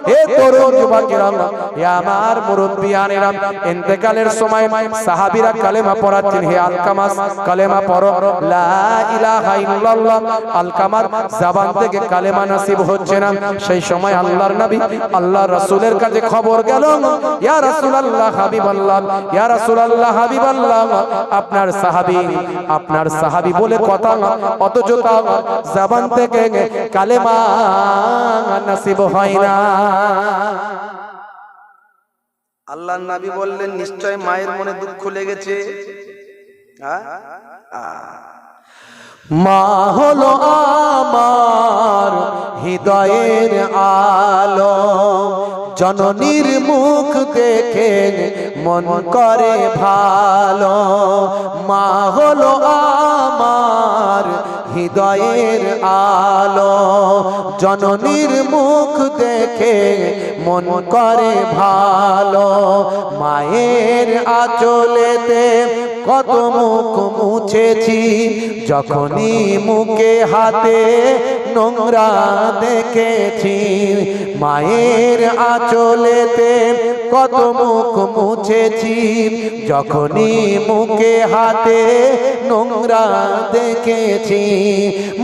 Speaker 1: হে তরুণ যুবকেরা, হে আমার মুরব্বিয়ানেরা, ইন্তেকালের সময় সাহাবীরা কালেমা পড়াচ্ছেন, হে আলকামা কালেমা পড়ো, লা ইলাহা ইল্লাল্লাহ। আলকামার জবান থেকে কালেমা নসিব হচ্ছে না। সেই সময় আল্লাহর নবী আল্লাহর রাসূলের কাছে খবর গেল, ইয়া রাসূলুল্লাহ হাবিবাল্লাহ, ইয়া রাসূলুল্লাহ হাবিবাল্লাহ, আপনার সাহাবী বলে কথা, অথচ তার জবান থেকে কালেমা নসিব হয় না। আল্লাহর নবী বললেন, নিশ্চয় মায়ের মনে দুঃখ লেগেছে। মা হলো আমার হৃদয়ের আলো, জননীর মুখ দেখে মন করে ভালো। মা হলো আমার হৃদয়ের আলো, জননীর মুখ দেখে মন করে ভালো। মায়ের আঁচলেতে কত মুখ মুছেছি, যখনই মুখে হাতে নোংরা দেখেছি। মায়ের আঁচলেতে কত মুখ মুছেছি, যখনই মুখে হাতে নোংরা দেখেছি।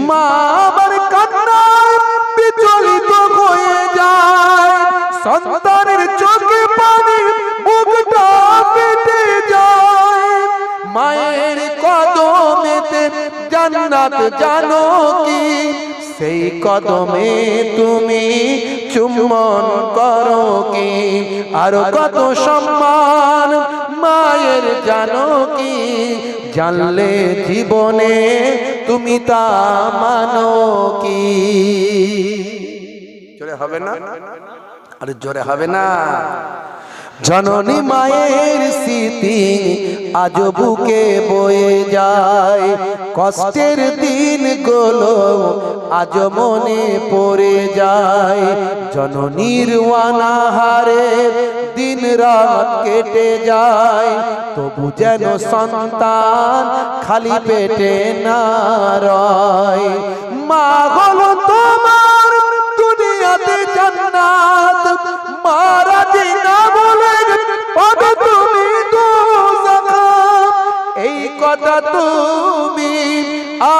Speaker 1: মা আমার কান্নায় বিচলিত হয়ে যায়, সন্তানের চোখে পানি বুকটা ফেটে যায়। মায়ের কদমেতে জান্নাত জানো কি, সেই কদমে তুমি চুম্বন করো কি। আর কত সম্মান মায়ের জানো কি, জানলে জীবনে তুমি তা মানো কি। জোরে হবে না? আরে জোরে হবে না? জননী মায়ের স্মৃতি আজ বুকে বয়ে যায়, কষ্টের দিনগুলো আজ মনে পড়ে যায়। জননীর অনাহারে দিন রাত কেটে যায়, তবু যেন সন্তান খালি পেটে না রয়। মা হলো তোমার দুনিয়াতে জান্নাত, মারা না বলে কথা তুমি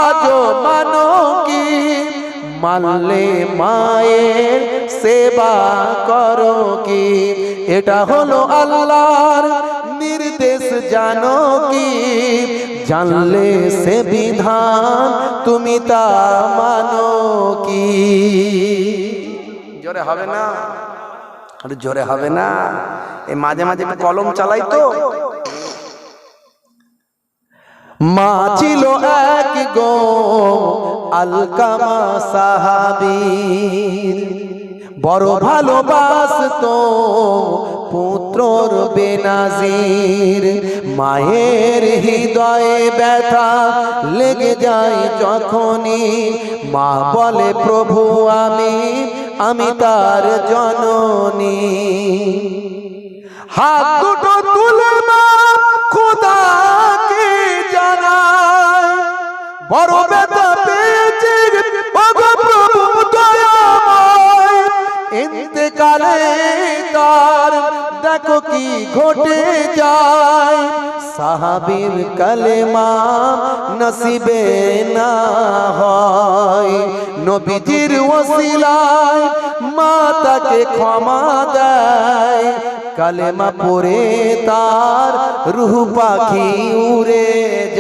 Speaker 1: আজও মানো কি? মানলে মায়ের সেবা করো কি? এটা হলো আল্লাহর নির্দেশ জানো কি? জানলে সে বিধান তুমি তা মানো কি? জোরে হবে না? আরে জোরে হবে না? এই মাঝে মাঝে একটু কলম চালাই তো। মা ছিল এক গো আলকামা সাহাবীর, বড় ভালোবাসতো পুত্রর বেনাজির। মায়ের হৃদয়ে ব্যথা লেগে যায় যখনই, মা বলে প্রভু আমি তার জননী। হাত দুটো তুলে মা খোদাকে জানায়, বড় ব্যথা পেয়েছে ওগো প্রভু দয়াময়। ইন্তেকালে তার দেখো কি ঘটে যায়, সাহাবীর কালেমা নসিবে না হয়। নবীজির ওসিলায় মা তাকে ক্ষমা দেয়, কালেমা পড়ে তার রূহ পাখি উড়ে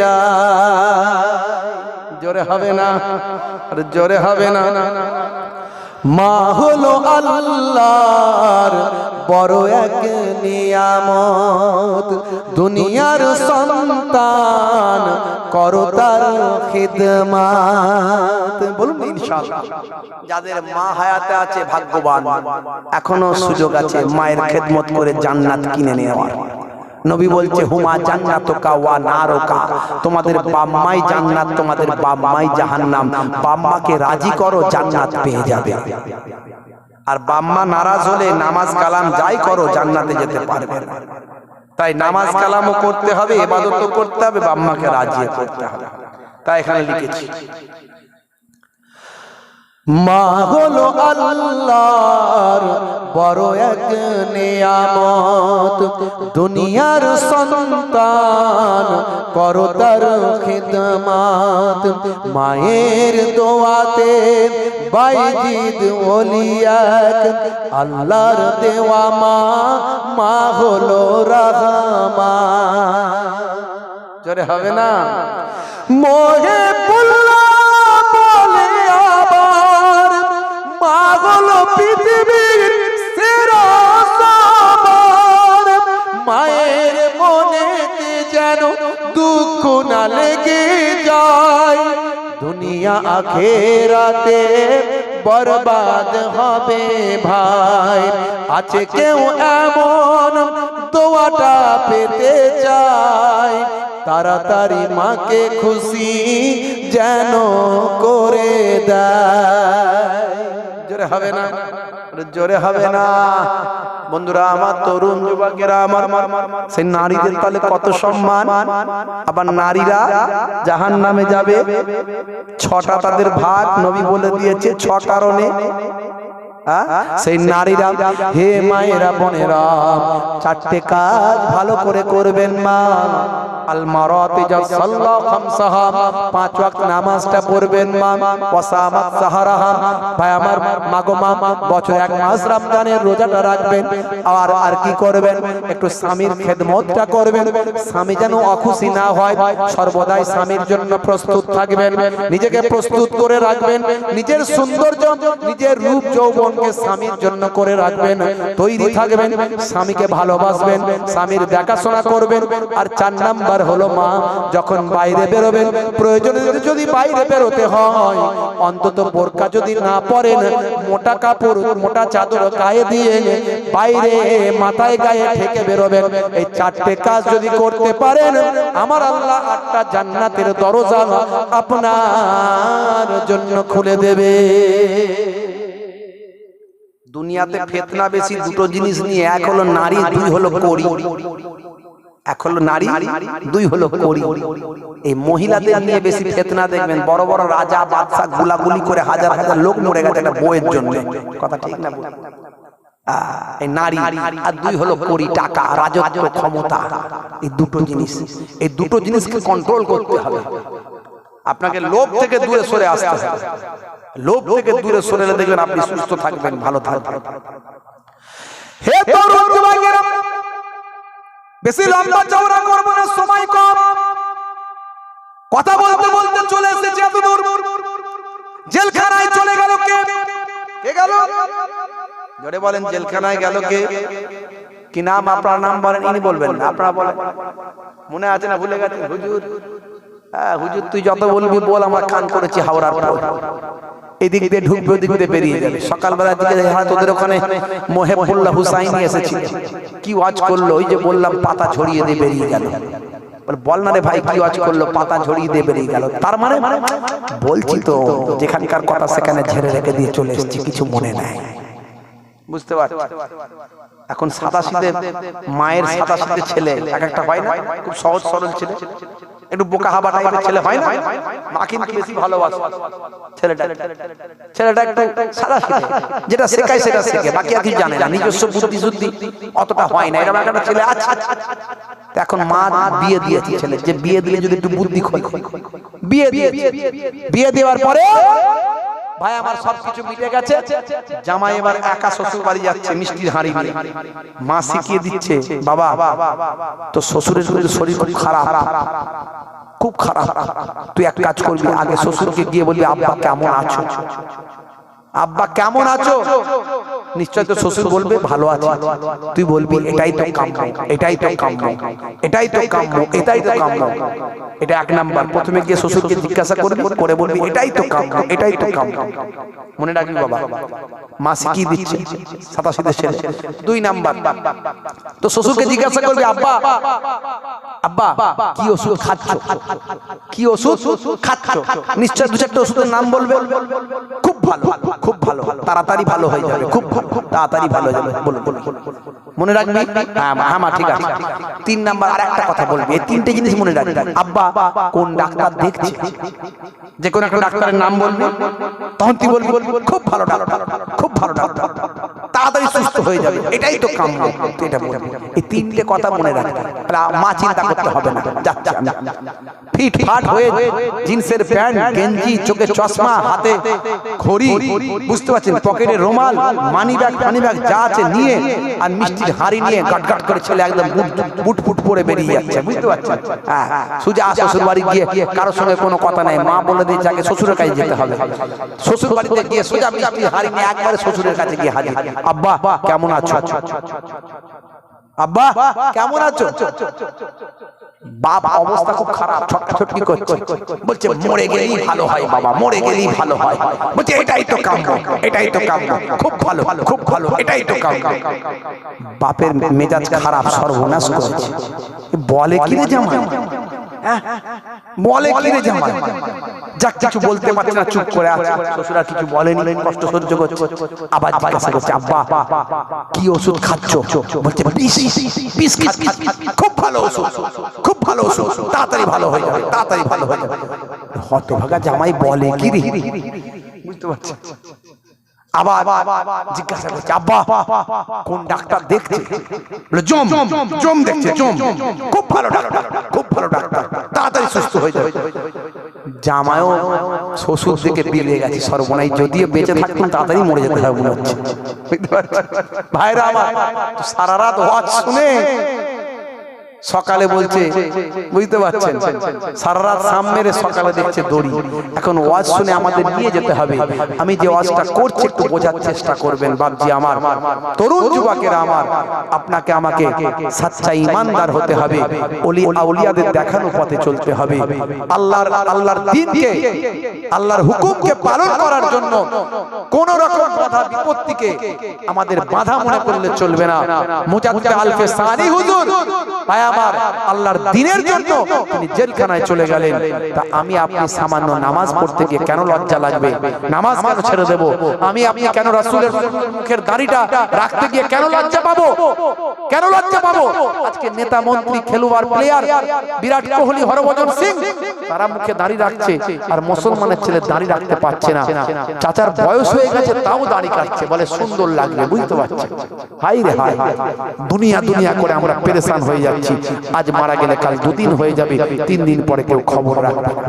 Speaker 1: যায়। জোরে হবে না? আরে জোরে হবে না? মা হলো আল্লাহর বড় এক নিয়ামত, দুনিয়ার সন্তান করো তার খিদমত। বলুন ইনশাআল্লাহ। যাদের মা হায়াতে আছে ভাগ্যবান, এখনো সুযোগ আছে মায়ের খেদমত করে জান্নাত কিনে নেওয়ার। নবী বলছে হুমা জান্নাতুকা ওয়া নারুকা, তোমাদের বাপ মাই জান্নাত, তোমাদের বাপ মাই জাহান্নাম। বাপ মাকে রাজি করো, জান্নাত পেয়ে যাবে। আর বাপ মা নারাজ হলে নামাজ কালাম যাই করো, জান্নাতে যেতে পারবে না। তাই নামাজ কালামও করতে হবে, ইবাদতও করতে হবে, বাপ মাকে রাজি করতে হবে। তাই এখানে লিখেছি মা হলো আল্লাহর বড় এক নিয়ামত, দুনিয়ার সন্তান করো তার খিদমত। মায়ের দোয়াতে বাইজিদ ওলিয়াক, আল্লাহর দেওয়া মা হলো রহমান। জোরে হবে না? মোহে পৃথিবীর সেরা সবার, মায়ের মনেতে যেন দুঃখ না লেগে যায়। দুনিয়া আখেরাতে বরবাদ হবে ভাই। আছে কেউ এমন দোয়াটা পেতে চায়, তাড়াতাড়ি মাকে খুশি যেন করে দেয়। জোরে হবে না? জোরে হবে না? বন্ধুরা আমার, তরুণ যুবকেরা আমার, সেই নারীদের তাহলে কত সম্মান। আবার নারীরা জাহান্নামে যাবে, 6টা তাদের ভাগ নবী বলে দিয়েছে, 6 কারণে। সেই নারীরা, হে মায়েরা বোনেরা, 4টে কাজ ভালো করে করবেন মা। আল মারাতি সাল্লাল্লাহু খামসাহা, 5 ওয়াক্ত নামাজটা পড়বেন মা। ওয়াসামাত সাহারাহা, ভাই আমার মাগো মা, বছর 1 মাস রমজানের রোজাটা রাখবেন। আর কি করবেন? একটু স্বামীর খেদমতটা করবেন। স্বামী যেন অখুশি না হয়, সর্বদাই স্বামীর জন্য প্রস্তুত থাকবেন, নিজেকে প্রস্তুত করে রাখবেন। নিজের সৌন্দর্য, নিজের রূপ যৌবনকে স্বামীর জন্য করে রাখবেন, তৈরি থাকবেন। স্বামীকে ভালোবাসবেন, স্বামীর দেখাশোনা করবেন। আর 4 নাম্বার হলো মা, যখন বাইরে বেরোবেন, প্রয়োজনে যদি বাইরে বেরোতে হয়, অন্তত বোরকা যদি না পরেন, মোটা কাপড়, মোটা চাদর গায়ে দিয়ে বাইরে মাথায় গায়ে ঢেকে বেরোবেন। এই 4টে কাজ যদি করতে পারেন, আমার আল্লাহ 8টা জান্নাতের দরজা আপনার জন্য খুলে দেবে। দুনিয়াতে ফিতনা বেশি 2টো জিনিস নিয়ে, এক হলো নারী, 2 হলো কড়ি। এক হলো নারী, 2 হলো কড়ি। এই মহিলাদের নিয়ে বেশি ফিতনা দেখবেন। বড় বড় রাজা বাদশা গুলাগুলি করে হাজার হাজার লোক মরে গেছে একটা বইয়ের জন্য। কথা ঠিক না? এই নারী, আর দুই হলো কড়ি টাকা, রাজত্ব, ক্ষমতা। এই দুটো জিনিস, এই দুটো জিনিসকে কন্ট্রোল করতে হবে। আপনাকে লোভ থেকে দূরে সরে আসতে হবে। লোভ থেকে দূরে সরে এলে দেখবেন আপনি সুস্থ থাকবেন, ভালো থাকবেন। হে তরুণ যুবকেরা, বেশি লম্বা চওড়া করব না, সময় কম। কথা বলতে বলতে চলে এসেছে এত দূর। জেলখানায় চলে গেল কে? কে গেল? জোরে বলেন, জেলখানায় গেল কে? কি নাম? আপনার নাম বলেন। ইনি বলবেন না, আপনারা বলেন। মনে আছে না ভুলে গেছেন? হুজুর। হ্যাঁ হুজুর, তুই যত বলবি বল, আমরা কান করেছি হাওড়ার পর। এদিক দিয়ে ঢুকবে, ওদিক দিয়ে বেরিয়ে যাবে। সকালবেলার দিকে তোদের ওখানে মোহেবুল্লাহ হুসাইনি এসেছিল, কি ওয়াজ করলো? ওই যে বললাম, পাতা ছড়িয়ে দিয়ে বেরিয়ে গেল। বল না রে ভাই, কি ওয়াজ করলো? পাতা ছড়িয়ে দিয়ে বেরিয়ে গেল। তার মানে বলছি তো, যেখানকার কথা সেখানে ঝেড়ে রেখে দিয়ে চলে এসেছি, কিছু মনে নাই। বুঝতে পারছি। এখন সাদাসিধে মায়ের সাদাসিধে ছেলে এক একটা হয় না, খুব সহজ সরল ছেলে, একটু বোকা হাবা টাইপের ছেলে হয় না, মা কিন্তু বেশি ভালোবাসে ছেলেটা। ছেলেটা একটু সাদাসিধে, যেটা শেখায় সেটা শেখে, বাকি আর কিছু জানে না, নিজস্ব বুদ্ধি শুদ্ধি অতটা হয় না। এরকম একটা ছেলে আছে। এখন মা বিয়ে দিয়েছে ছেলে, যে বিয়ে দিলে যদি একটু বুদ্ধি খোলে, বিয়ে দিয়েছে। বিয়ে দেওয়ার পরে ভাই আমার সবকিছু মিটে গেছে, জামাই এবার একা শ্বশুর বাড়ি যাচ্ছে মিষ্টির হাঁড়ি নিয়ে। মা শিখিয়ে দিচ্ছে, বাবা তো শ্বশুরের শরীর খুব খারাপ, খুব খারাপ, তুই এক কাজ করবি, আগে শ্বশুরকে গিয়ে বলবি, আব্বা কেমন আছো? আব্বা কেমন আছো? নিশ্চয় তো শ্বশুর বলবে ভালো আছে। তুই বলবি, এটাই তো কাম্য, এটাই তো কাম্য, এটাই তো কাম্য, এটাই তো কাম্য। এটা এক নাম্বার। প্রথমে গিয়ে শ্বশুরকে জিজ্ঞাসা করবি, করে বলবি এটাই তো কাম্য, এটাই তো কাম্য। মনে রাখবি বাবা, মা শিখিয়ে দিচ্ছে সাদাসিধে ছেলে। 2 নাম্বার, তো শ্বশুরকে জিজ্ঞাসা করবি, আব্বা আব্বা কি ওষুধ খাচ্ছ? কি ওষুধ খাচ্ছ? নিশ্চয় 2-4টা ওষুধের নাম বলবে। খুব ভালো, খুব ভালো, তাড়াতাড়ি ভালো হয়ে যাবে, খুব তাড়াতাড়ি ভালো হয়ে যাবে, বলো বলো, মনে রাখবি। হ্যাঁ মা ঠিক আছে। 3 নাম্বার আর একটা কথা বলবি, এই 3টে জিনিস মনে রাখবি। আব্বা কোন ডাক্তার দেখছে? যে কোন একটা ডাক্তারের নাম বলবি, তখন তুই বলবি খুব ভালো ডাক্তার, খুব ভালো ডাক্তার, তাড়াতাড়ি সুস্থ হয়ে যাবে, এটাই তো কাম্য। তুই এটা বলবি। এই 3টে কথা মনে রাখবি, মা চিন্তা করতে হবে না। যাচ্ছে ফিট ফাট হয়ে, জিন্সের প্যান্ট, গেঞ্জি, চোখে চশমা, হাতে ঘড়ি, বুঝতে পারছেন, পকেটে রুমাল, মানি ব্যাগ যা আছে নিয়ে, আর মিষ্টির হাঁড়ি নিয়ে গাট করে ছেলে একদম বুট ফুট পরে বেরিয়ে যাচ্ছে, বুঝতে পারছেন। হ্যাঁ, সোজা শ্বশুর বাড়ি গিয়ে কারোর সঙ্গে কোনো কথা নাই, মা বলে দিয়েছে আগে শ্বশুরের কাছে যেতে হবে। শ্বশুর বাড়িতে গিয়ে সোজা মিষ্টির হাঁড়ি নিয়ে একবারে শ্বশুরের কাছে গিয়ে হাজির। আব্বা কেমন আছো? আব্বা কেমন আছো? বাপ অবস্থা খুব খারাপ, ছটফটি করছে, বলছে মরে গেলেই ভালো হয় বাবা, মরে গেলেই ভালো হয়। বলছে এটাই তো কাম্য, এটাই তো কাম্য, খুব ভালো, খুব ভালো, এটাই তো কাম্য। বাপের মেজাজ খারাপ, সর্বনাশ করেছে। বলে কি রে জামাই? বলে কি রে জামাই? যা কিছু বলতে পারছে না, চুপ করে আছে। শ্বশুরা কিছু বলেনি, কষ্ট সহ্য করছে। আবার জিজ্ঞাসা করছে, আব্বা কি ওষুধ খাচ্ছ? বলছে বিষ খাচ্ছি, খুব ভালো ওষুধ, খুব ভালো ওষুধ, তাড়াতাড়ি ভালো হয়ে যাবে, তাড়াতাড়ি ভালো হয়ে যাবে। হতভাগা জামাই বলে কি রে? বুঝতে পারছি। আবার জিজ্ঞাসা করছে, আব্বা কোন ডাক্তার দেখছে? বলে জম দেখছে, জম, খুব ভালো ডাক্তার, খুব ভালো ডাক্তার, তাড়াতাড়ি সুস্থ হয়ে যাবে। জামাইও শ্বশুর দিকে বিলিয়ে গেছে, সর্বনাশ, যদিও বেঁচে থাকতেন তাড়াতাড়ি মরে যেতে হবে মনে হচ্ছে। ভাইরা আমার, সারা রাত ওয়াজ শুনে সকালে বলছে, বুঝতে পারছেন, সারা রাত সাম মেরে সকালে দেখছে দড়ি। এখন ওয়াজ শুনে আমাদের নিয়ে যেতে হবে। আমি যে ওয়াজটা করছি একটু বোঝার চেষ্টা করবেন বাপজি আমার, তরুণ যুবকেরা আমার, আপনাকে আমাকে সচ্চা ইমানদার হতে হবে, ওলি আউলিয়াদের দেখানো পথে চলতে হবে। আল্লাহর দ্বীনকে, আল্লাহর হুকুমকে পালন করার জন্য কোন রকম বাধা বিপত্তিকে আমাদের বাধা মনে করলে চলবে না। মুজাদ্দিদ আলফে সানি হুজুর ভাই আমার আল্লাহর দ্বীনের জন্য তিনি জেলখানায় চলে গেলেন। তা আমি আপনি সামান্য নামাজ পড়তে গিয়ে কেন লজ্জা লাগবে? নামাজ কেন ছেড়ে দেব? আমি আপনি কেন রাসূলের মুখের দাড়িটা রাখতে গিয়ে কেন লজ্জা পাবো? কেন লজ্জা পাবো? আজকে নেতা মন্ত্রী খেলোয়াড় প্লেয়ার বিরাট কোহলি হরভজন সিং তারা মুখে দাড়ি রাখছে আর মুসলমানের ছেলে দাড়ি রাখতে পারছে না। চাচার বয়স হয়ে গেছে তাও দাড়ি কাটছে, বলে সুন্দর লাগবে। বুঝতে পারছেন? হাই রে হাই, দুনিয়া দুনিয়া করে আমরা পেরেশান হয়ে যাচ্ছি। আজ মারা গেলে কাল 2 দিন হয়ে যাবে, 3 দিন পরে কেউ খবর রাখবে না।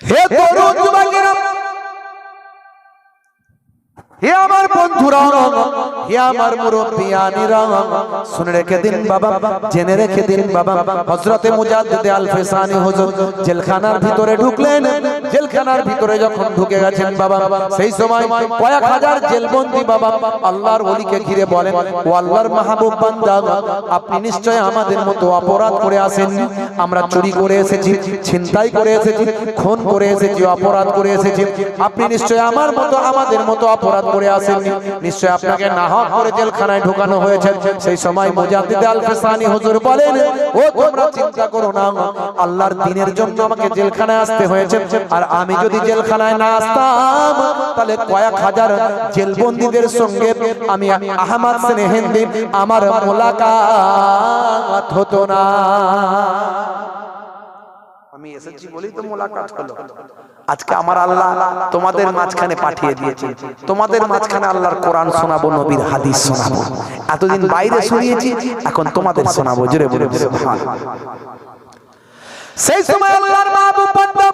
Speaker 1: হে তরুণ যুবকেরা, হে আমার বন্ধুরা, হে আমার মুরব্বিয়ানিরা, শুনে রেখে দিন বাবা, জেনে রেখে দিন বাবা, হযরতে মুজাদ্দিদ আল ফিসানি হুজুর জেলখানার ভিতরে ঢুকলেন। জেলখানার ভিতরে যখন ঢুকে গেছেন বাবা, সেই সময় কয়েক হাজার জেলবন্দি বাবা আল্লাহর ওলিকে ঘিরে বলেন, ও আল্লাহর মাহবুব বান্দা, আপনি নিশ্চয় আমাদের মতো অপরাধ করে আসেননি। আমরা চুরি করে এসেছি, ছিনতাই করে এসেছি, খুন করে এসেছি, অপরাধ করে এসেছি। আপনি নিশ্চয় আমার মতো আমাদের মতো অপরাধ করে আসেননি। নিশ্চয় আপনাকে নাহক করে জেলখানায় ঢোকানো হয়েছে। সেই সময় মুজাদ্দিদ আল ফিসানি হুজুর বলেন, ও তোমরা চিন্তা করো না, আল্লাহর দ্বীনের জন্য আমাকে জেলখানায় আসতে হয়েছে। আর আমি যদি জেলখানায় না আসতাম তাহলে কয়েক হাজার জেলবন্দীদের সঙ্গে আমি আহমদ সেনেহিন্দি আমার মোলাকাত হতো না। আমি এসেছি বলেই তো মোলাকাত হলো। আজকে আমার আল্লাহ তোমাদের মাঝখানে পাঠিয়ে দিয়েছে, তোমাদের মাঝখানে আল্লাহর কোরআন শোনাবো, নবীর হাদিস শোনাবো। এতদিন বাইরে শুনিয়েছি, এখন তোমাদের শোনাবো। জোরে বলে সুবহানাল্লাহ। সেই সময় আল্লাহর মাহবুব বান্দা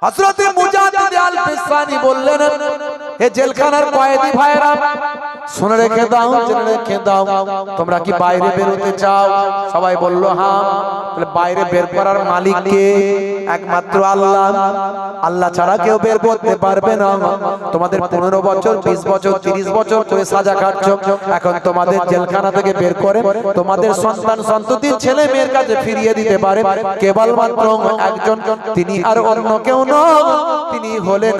Speaker 1: হযরতে মুজাদ্দিদ আল ফিসানি বললেন, হে জেলখানার কয়েদি ভাইরা, শুনে রেখে দাও, জেনে রেখে দাও, তোমরা কি বাইরে বের হতে চাও? সবাই বলল হ্যাঁ। তাহলে বাইরে বের করার মালিক কে? একমাত্র আল্লাহ। আল্লাহ ছাড়া কেউ বের করতে পারবে না। তোমাদের 15 বছর, 20 বছর, 30 বছর করে সাজা কাটছ, এখন তোমাদের জেলখানা থেকে বের করে তোমাদের সন্তান সন্ততি ছেলে মেয়ের কাছে ফিরিয়ে দিতে পারে কেবলমাত্র একজন, তিনি আর অন্য কেউ নয়, তিনি হলেন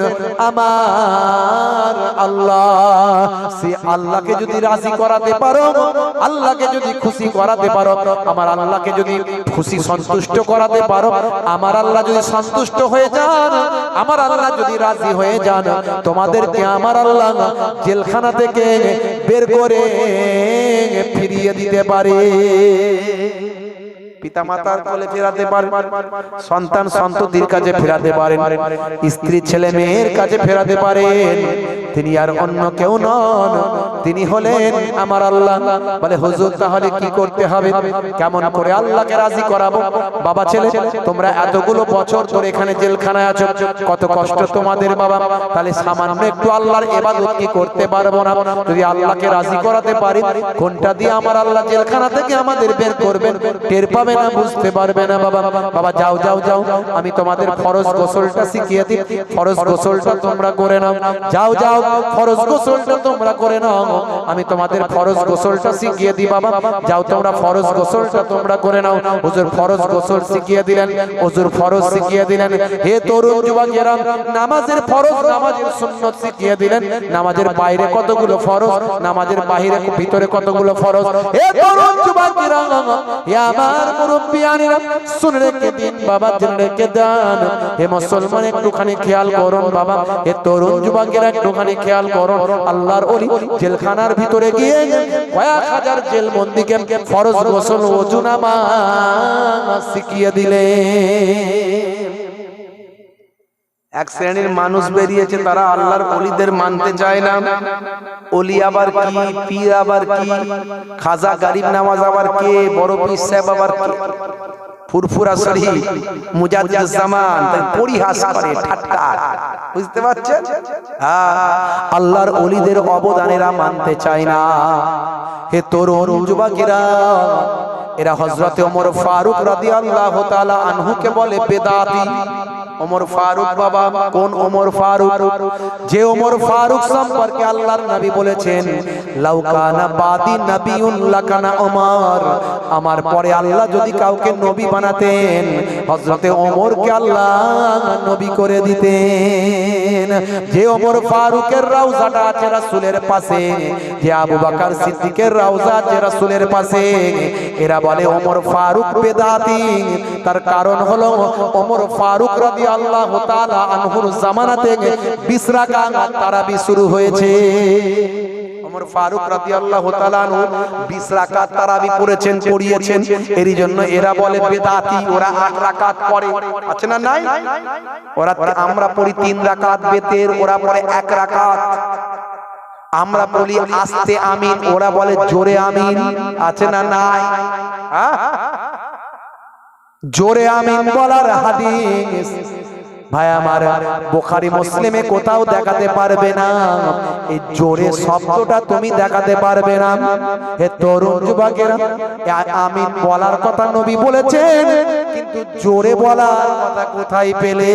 Speaker 1: আমার আল্লাহ। সে আল্লাহকে যদি রাজি করাতে পারো, আল্লাহকে যদি খুশি করাতে পারো, আমার আল্লাহকে যদি খুশি সন্তুষ্ট করাতে পারো, আমার আল্লাহ যদি সন্তুষ্ট হয়ে যান, আমার আল্লাহ যদি রাজি হয়ে যান, তোমাদেরকে আমার আল্লাহ জেলখানা থেকে বের করে ফিরিয়ে দিতে পারে। পিতামাতার কোলে ফেরাতে পারেন, সন্তান সন্ততির কাছে ফেরাতে পারেন, স্ত্রী ছেলে মেয়ের কাছে ফেরাতে পারেন। তিনি আর অন্য কেউ নন, তিনি হলেন আমার আল্লাহ। বলে হুজুর তাহলে কি করতে হবে, কেমন করে আল্লাহকে রাজি করাবো? বাবা ছেলে, তোমরা এতগুলো বছর ধরে এখানে জেলখানায় আছো, কত কষ্ট তোমাদের বাবা। তাহলে সামান্য একটু আল্লাহর ইবাদত কি করতে পারবো না? যদি আল্লাহকে রাজি করাতে পারি, কোনটা দিয়ে আমার আল্লাহ জেলখানা থেকে আমাদের বের করবেন টের পাবে না, বুঝতে পারবে না বাবা। বাবা যাও যাও যাও, আমি তোমাদের ফরজ গোসলটা শিখিয়ে দিই, ফরজ গোসলটা তোমরা করে নাও। যাও যাও, ফরজ গোসলটা তোমরা করে নাও, আমি তোমাদের ফরজ গোসলটা শিখিয়ে দিই বাবা। যাও তোমরা ফরজ গোসলটা তোমরা করে নাও। হুজুর ফরজ গোসল শিখিয়ে দিলেন, হুজুর ফরজ শিখিয়ে দিলেন। হে তরুণ যুবকেরা, নামাজের ফরজ, নামাজের সুন্নাত শিখিয়ে দিলেন। নামাজের বাইরে কতগুলো ফরজ, নামাজের বাইরে ভিতরে কতগুলো ফরজ। হে তরুণ যুবকেরা, হে আমার মুরব্বিয়ানিরা, শুনে রেখে দিন বাবা, জেনে রেখে দেন। হে মুসলমান, একটুখানি খেয়াল করুন বাবা। হে তরুণ যুবকেরা, একটুখানি খেয়াল করুন। আল্লাহর ওলি জেলখানার ভিতরে গিয়ে কয়েক হাজার জেলবন্দীকে ফরজ গোসল, ওযু, নামাজ শিখিয়ে দিলেন। এক শ্রেণীর মানুষ বেরিয়েছে, তারা আল্লাহর ওলিদের মানতে চায় না। ওলি আবার কি, পীর আবার কি, খাজা গরিব নওয়াজ আবার কে, বড় পীর সাহেব আবার কে, ফুরফুরা শরীফ মুজাদ্দিদ জামান, তাই পরিহাস করে, ঠাট্টা। বুঝতে পারছেন? আল্লাহর ওলিদের অবদানেরা মানতে চায় না। হে তরুণ যুবকেরা, এরা হযরতে ওমর ফারুক রাদিয়াল্লাহু তাআলা আনহুকে বলে বেদাতি। ওমর ফারুক বাবা, কোন ওমর ফারুক? যে ওমর ফারুক সম্পর্কে আল্লাহর নবী বলেছেন, লাউ কানা বাদি নাবিয়ুন লাকানা ওমর, আমার পরে আল্লাহ যদি কাউকে নবী বানাতেন, হযরতে ওমরকে আল্লাহ নবী করে দিতেন। যে ওমর ফারুকের রওজাটা আছে রাসূলের পাশে, যে আবু বকর সিদ্দিকের রওজা আছে রাসূলের পাশে, এরা বলে ওমর ফারুক বেদাতি। তার কারণ হলো ওমর ফারুক রাদিয়াল্লাহু তাআলা আনহুর জামানাতে 20 রাকাত তারাবি শুরু হয়েছে। ওমর ফারুক রাদিয়াল্লাহু তাআলা আনহু 20 রাকাত তারাবি পড়েছেন, পড়িয়েছেন। এরই জন্য এরা বলে বেদাতি। ওরা 8 রাকাত পড়ে, আছে না নাই? ওরা আমরা পড়ি 3 রাকাত বেতের, ওরা পড়ে 1 রাকাত। আমরা বলি আস্তে আমিন, ওরা বলে জোরে আমিন, আছে না নাই? জোরে আমিন বলার হাদিস ভাই আমার বুখারী মুসলিমে কোথাও দেখাতে পারবে না। এই জোরে শব্দটা তুমি দেখাতে পারবে না। হে তরুণ যুবকেরা, আমিন বলার কথা নবী বলেছেন, কিন্তু জোরে বলার কথা কোথায় পেলে?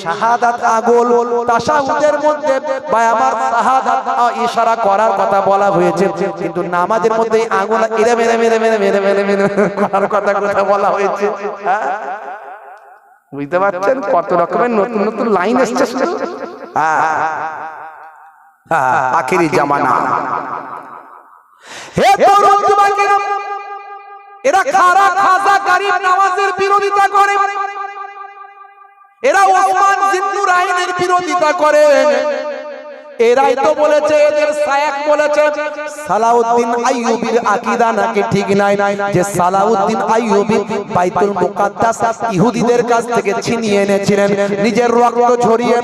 Speaker 1: শাহাদাত আগল তাশাহুদের মধ্যে ভাই আমার শাহাদাত ইশারা করার কথা বলা হয়েছে, কিন্তু নামাজের মধ্যে আঙ্গুল এরে মেরে মেরে মেরে মেরে মেরে মেরে করার কথা কোথায় বলা হয়েছে? বুঝতে পারছেন কত রকমের নতুন নতুন লাইন এসছে? আখিরি জামানা। হে তরুণ যুবকেরা, এরা খারা খাজা গরিব নওয়াজের বিরোধিতা করে, এরা ওসমান জিন্নুরাইনের বিরোধিতা করে। এরাই তো বলেছে, এদের শায়েখ বলেছে সালাউদ্দিন আইয়ুবীর আকীদা নাকি ঠিক নাই, যে সালাউদ্দিন আইয়ুবী বাইতুল মুকাদ্দাস ইহুদিদের কাছ থেকে ছিনিয়ে এনেছিলেন, নিজের রক্ত ঝরিয়ে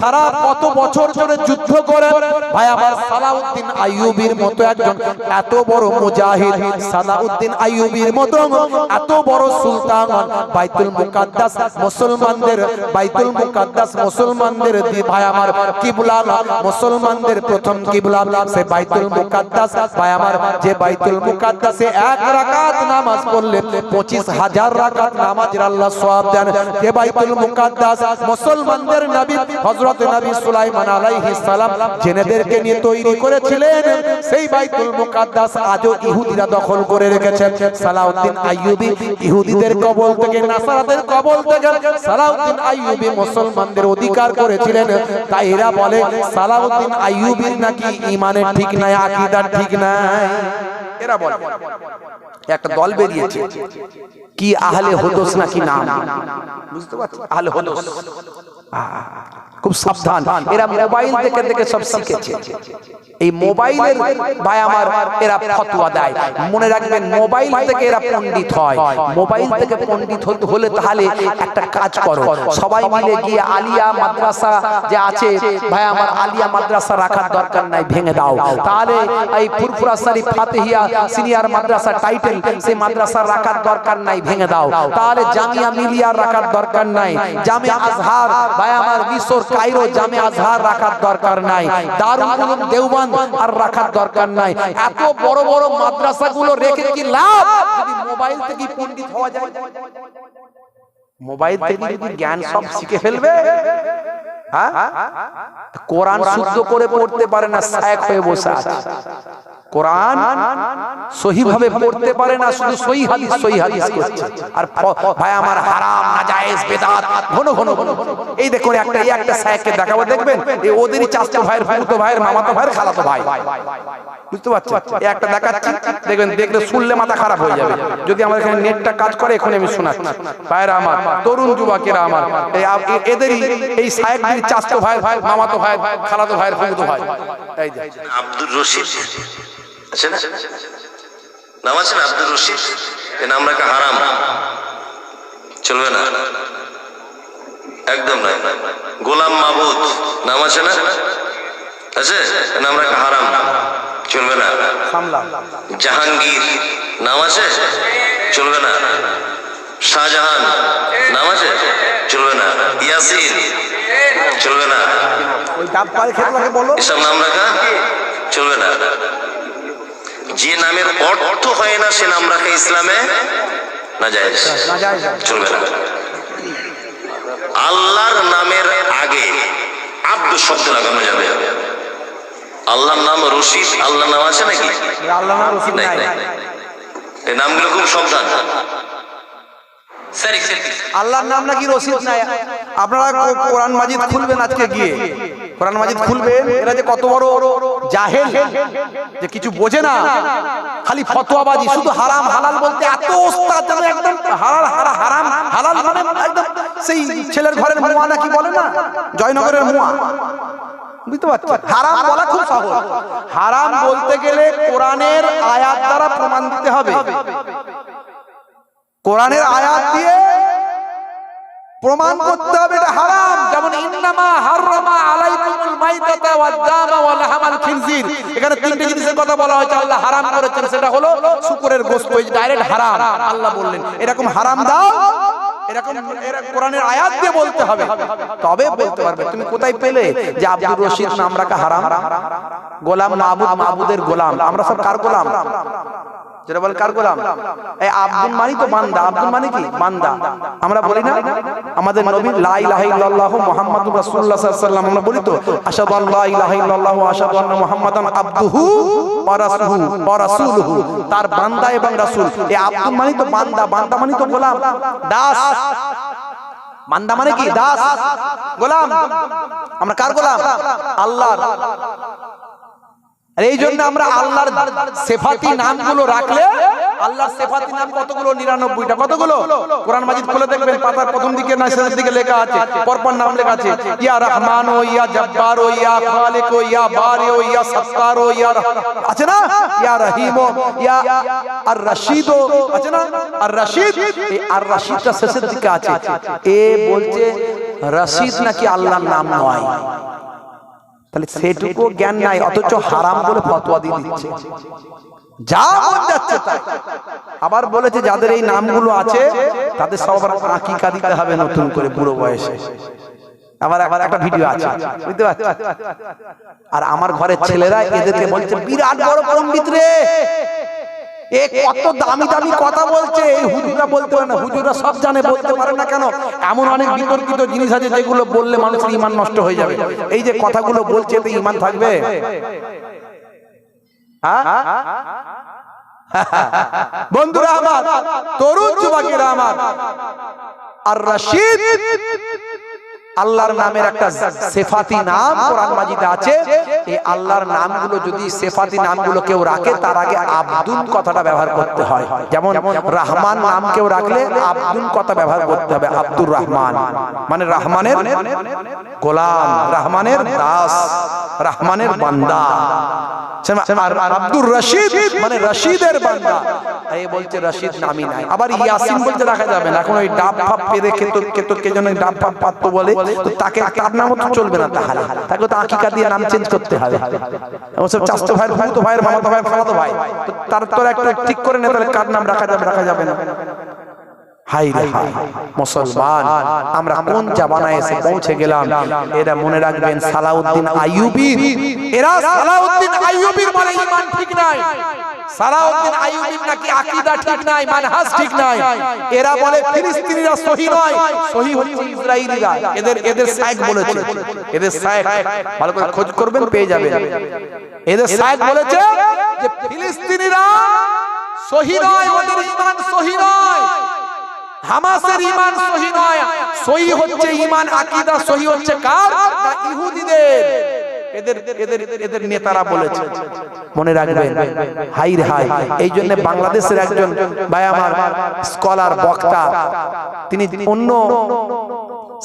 Speaker 1: সারা কত বছর ধরে যুদ্ধ করে। ভাই আমার সালাউদ্দিন আইয়ুবীর মতো একজন এত বড় মুজাহিদ, সালাউদ্দিন আইয়ুবীর মতো এত বড় সুলতান, বাইতুল মুকাদ্দাস মুসলমানদের, বাইতুল মুকাদ্দাস মুসলমানদের ভাই আমার কিবলা, মুসলমানদের প্রথম কিবলা সে বাইতুল মুকাদ্দাস। ভাই আমার যে বাইতুল মুকাদ্দাসে 1 রাকাত নামাজ পড়লে 25,000 রাকাত নামাজের আল্লাহ সওয়াব দেন। যে বাইতুল মুকাদ্দাস মুসলমানদের নবী হযরত নবী সুলাইমান আলাইহিস সালাম জিনেদেরকে নিয়ে তৈরি করেছিলেন, সেই বাইতুল মুকাদ্দাস আজও ইহুদিরা দখল করে রেখেছে। সালাউদ্দিন আইয়ুবী ইহুদিদের কবল থেকে, নাসারাদের কবল থেকে সালাউদ্দিন আইয়ুবী মুসলমানদের অধিকার করেছিলেন। তাই এরা বলে সালাউদ্দিন আইয়ুবীর নাকি ঈমানের ঠিক নাই, আকীদার ঠিক নাই। এরা বলে একটা দল বেরিয়েছে কি আহলে হুদুস নাকি নাম, বুঝতে পারছেন? আহলে হুদুস, খুব সাবধান। এরা মোবাইল দেখে দেখে সব শিখেছে। এই মোবাইলের ভাই আমার এরা ফতোয়া দেয়। মনে রাখবেন, মোবাইল থেকে এরা পণ্ডিত হয়। মোবাইল থেকে পণ্ডিত হলে তাহলে একটা কাজ করো, সবাই মিলে গিয়ে আলিয়া মাদ্রাসা যে আছে ভাই আমার, আলিয়া মাদ্রাসা রাখার দরকার নাই, ভেঙে দাও। তাহলে এই ফুরফুরা শরীফ ফাতিহিয়া সিনিয়র মাদ্রাসা টাইটেল, সেই মাদ্রাসা রাখার দরকার নাই, ভেঙে দাও। তাহলে জামিয়া মিলিয়া রাখার দরকার নাই, জামিয়া আজহার ভাই আমার মিশর কায়রো জামিয়া আজহার রাখার দরকার নাই, দারুল উলুম দেওবন্দ আর রাখার দরকার নাই। এত বড় বড় মাদ্রাসাগুলো রেখে কি লাভ, যদি মোবাইল থেকে পণ্ডিত হওয়া যায়? মোবাইল থেকে যদি জ্ঞান সব শিখে ফেলবে, হ্যাঁ কোরআন শুদ্ধ করে পড়তে পারে না, শায়েখ হয়ে বসে আছে। কোরআন সহি ভাবে পড়তে পারে না, শুধু সহি হাদিস করছে। আর ভাই আমার হারাম নাজায়েজ বেদাত ঘন ঘন ঘন। এই দেখুন একটা শায়েখকে দেখাবো, দেখবেন এই ওদেরই চাচা ভাইয়ের, ফুফাতো ভাইয়ের, মামাতো ভাইয়ের, খালাতো ভাই, বুঝতে পারছেন? এই একটা দেখাচ্ছি, দেখবেন, দেখলে শুনলে মাথা খারাপ হয়ে যাবে। যদি আমার এখানে নেটটা কাজ করে এখন আমি শোনাচ্ছি। ভাইরা আমার, তরুণ যুবকেরা আমার, এদেরই এই শায়েখদের চাচা ভাইয়ের, মামাতো ভাইয়ের, খালাতো ভাইয়ের, ফুফাতো ভাই। এই যে
Speaker 2: আব্দুর রশিদ আছে না, নাম আছে না আব্দুর রশিদ, এই নাম রাখা হারাম, চলবে না, একদম নাই। গোলাম মাহবুদ নাম আছে না, আছে, নাম রাখা হারাম, চলবে না। জাহাঙ্গীর নাম আছে, চলবে না। শাহজাহান নাম আছে, চলবে না। ইয়াসিন চলবে না। এসব নাম রাখা চলবে না। যে নামের অর্থ হয় না সে নাম রাখা ইসলামে নাজায়েজ, চলবে না। আল্লাহর নামের আগে আব্দু শব্দ লাগানো যাবে। আল্লাহর নাম রশিদ, আল্লাহর নাম আছে নাকি? এই নামগুলো খুব সাবধান। সরি
Speaker 1: আল্লাহর নাম নাকি রশিদ নাই। আপনারা কোরআন মাজিদ খুলবেন আজকে গিয়ে, কোরআন মাজিদ খুলবেন, এরা যে কত বড় জাহেল, যে কিছু বোঝে না, খালি ফতোয়াবাজি, শুধু হারাম হালাল বলতে এত ওস্তাদ, যেন একদম হালাল হারাম হালাল মানে একদম সেই ছেলের ঘরের মুয়া নাকি বলে না, জয়নগরের মুয়া, বুঝতে পারছেন? হারাম বলা খুব সহজ। হারাম বলতে গেলে কোরআনের আয়াত দ্বারা প্রমাণ দিতে হবে, কোরআনের আয়াত দিয়ে প্রমাণ করতে হবে এটা হারাম। যেমন ইন্নামা হাররামা আলাইকুমুল মাইতাতা ওয়াদ দামা ওয়া লাহমাল খিনজির, এখানে তিনটে জিনিসের কথা বলা হয়েছে আল্লাহ হারাম করেছেন, সেটা হলো শুকরের গোশত, ডাইরেক্ট হারাম আল্লাহ বললেন। এরকম হারাম দাও, এরকম কোরআনের আয়াত দিয়ে বলতে হবে, তবে বলতে পারবে। তুমি কোথায় পেলে যে আব্দুর রশিদ নাম রাখা হারাম? গোলাম মাবুদ, মাবুদের গোলাম, আমরা সব কার গোলাম? যেটা বলে কার গোলাম? এই আব্দুল মানি তো বান্দা, আব্দুল মানে কি? বান্দা। আমরা বলি না আমাদের নবী লা ইলাহা ইল্লাল্লাহু মুহাম্মাদুর রাসূলুল্লাহ সাল্লাল্লাহু আলাইহি ওয়াসাল্লাম, আমরা বলি তো আশহাদু আল্লা ইলাহা ইল্লাল্লাহু ওয়া আশহাদু আন্না মুহাম্মাদান আবদুহু ওয়া রাসূলুহু, তার বান্দা এবং রাসূল। এই আব্দুল মানি তো বান্দা, বান্দা মানে তো গোলাম, দাস। বান্দা মানে কি? দাস, গোলাম। আমরা কার গোলাম? আল্লাহর। আর এই জন্য আমরা আল্লাহর সিফাতি নামগুলো রাখলে, আল্লাহর সিফাতি নাম কতগুলো? 99টা। কতগুলো? কোরআন মাজিদ খুলে দেখবেন, পাতার প্রথম দিকে না শেষের দিকে লেখা আছে, পরপর নাম লেখা আছে। ইয়া রহমান ও ইয়া জব্বার ও ইয়া খালিক ও ইয়া বারি ও ইয়া সত্তার ও ইয়া, আছে না? ইয়া রহিম ও ইয়া আর রশিদ ও, আছে না? আর রশিদ, এই আর রশিদটা শেষের দিকে আছে। এ বলছে রশিদ নাকি আল্লাহর নাম নয়, তাহলে সেটুকু জ্ঞান নাই, অথচ হারাম বলে ফতোয়া দিয়ে দিচ্ছে, যা মন যাচ্ছে তাই। আবার বলেছে যাদের এই নামগুলো আছে তাদের সব আকিকা দিতে হবে নতুন করে বুড়ো বয়সে। আবার একটা ভিডিও আছে, বুঝতে পারছেন? আর আমার ঘরের ছেলেরা এদেরকে বলছে বিরাট বড় পণ্ডিত রে, এ কত দামি দামি কথা বলছে, এই হুজুররা বলতে পারে না, হুজুররা সব জানে, বলতে পারে না কেন? এমন অনেক বিতর্কিত জিনিস আছে যেগুলো বললে মানুষের ঈমান নষ্ট হয়ে যাবে। এই যে কথাগুলো বলছে এতে ঈমান থাকবে? বন্ধুরা আমার, তরুণ যুবকেরা আমার, আর রশিদ আল্লাহর নামের একটা সিফাতি নাম কোরআন মাজিদে আছে। এই আল্লাহর নামগুলো যদি সিফাতি নামগুলো কেউ রাখে, তার আগে আব্দুল কথাটা ব্যবহার করতে হয়। যেমন রহমান নাম কেউ রাখলে আব্দুল কথা ব্যবহার করতে হবে। আব্দুর রহমান মানে রহমানের গোলাম, রহমানের দাস, রহমানের বান্দা। আর আব্দুর রশিদ মানে রশিদের বান্দা। এই বলছে রশিদ নামই নাই। আবার ইয়াসিন বলতে রাখা যাবে না, এখন ওই ডাব ফাপ পেরে কে জন্য ডাব ফাপ পাত্র বলে, তো তাকে তার নামও তো চলবে না, তাহলে তাকে তো আকিকা দিয়ে নাম চেঞ্জ করতে হবে। ওসব চাচতো ভাই, ফুফতো ভাই, মামাতো ভাই, খালাতো ভাই, তো তার তোর একটা ঠিক করে নে, তাহলে কার নাম রাখা যাবে, রাখা যাবে না। হাই রে হাই মুসলমান, আমরা কোন জামানায় এসে পৌঁছে গেলাম। এরা মনে রাখবেন সালাউদ্দিন আইয়ুবী, এরা সালাউদ্দিন আইয়ুবীর মানে ঈমান ঠিক নাই, সালাউদ্দিন আইয়ুবীর নাকি আকীদা ঠিক নাই, মানহাজ ঠিক নাই। এরা বলে ফিলিস্তিনিরা সহি নয়, সহি হচ্ছে ইসরাইলীরা। এদের শায়েখ বলেছে, এদের শায়েখ ভালো করে খোঁজ করবেন, পেয়ে যাবেন। এদের শায়েখ বলেছে যে ফিলিস্তিনিরা সহি নয়, ওদের ঈমান সহি নয়, হামাসের ঈমান সহি নয়। সহি হচ্ছে ঈমান, আকীদা সহি হচ্ছে কার? না ইহুদিদের। এদের নেতারা বলেছে, মনে রাখবেন। হাই রে হাই, এই জন্য বাংলাদেশের একজন ভাই আমার স্কলার, বক্তা, তিনি অন্য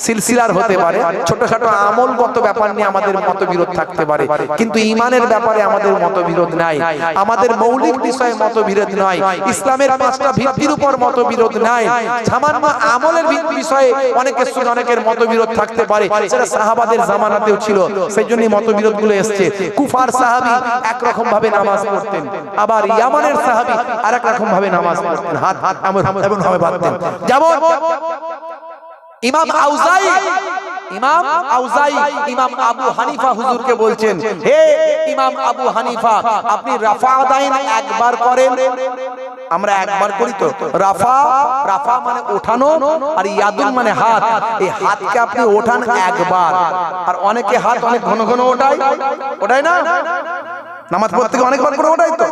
Speaker 1: সিলসিলার হতে পারে, ছোটখাট আমলগত ব্যাপার নিয়ে আমাদের মতবিরোধ থাকতে পারে, কিন্তু ঈমানের ব্যাপারে আমাদের মতবিরোধ নাই, আমাদের মৌলিক বিষয়ে মতবিরোধ নাই, ইসলামের 5টা ভিত্তির উপর মতবিরোধ নাই। সামান্য আমলের বিষয়ে অনেকের সঙ্গে অনেকের মতবিরোধ থাকতে পারে, সেটা সাহাবাদের জামানাতেও ছিল, সেই জন্যই মতবিরোধগুলো এসছে। কুফার সাহাবী একরকম ভাবে নামাজ পড়তেন, আবার ইয়ামানের সাহাবী আরেক রকম ভাবে নামাজ পড়তেন, হাত এমন ভাবে বাঁধতেন। যেমন ইমাম আউজাই, ইমাম আবু হানিফা হুজুরকে বলছেন, হে ইমাম আবু হানিফা, আপনি রাফা আদাইন একবার করেন, আমরা একবার করি তো। রাফা মানে ওঠানো, আর ইয়াদুন মানে হাত, এই হাতকে আপনি ওঠান একবার। আর অনেকে হাত অনেক ঘন ঘন ওঠায় না, নামাজ পড়তে গিয়ে অনেকবার করে ওঠাই তো।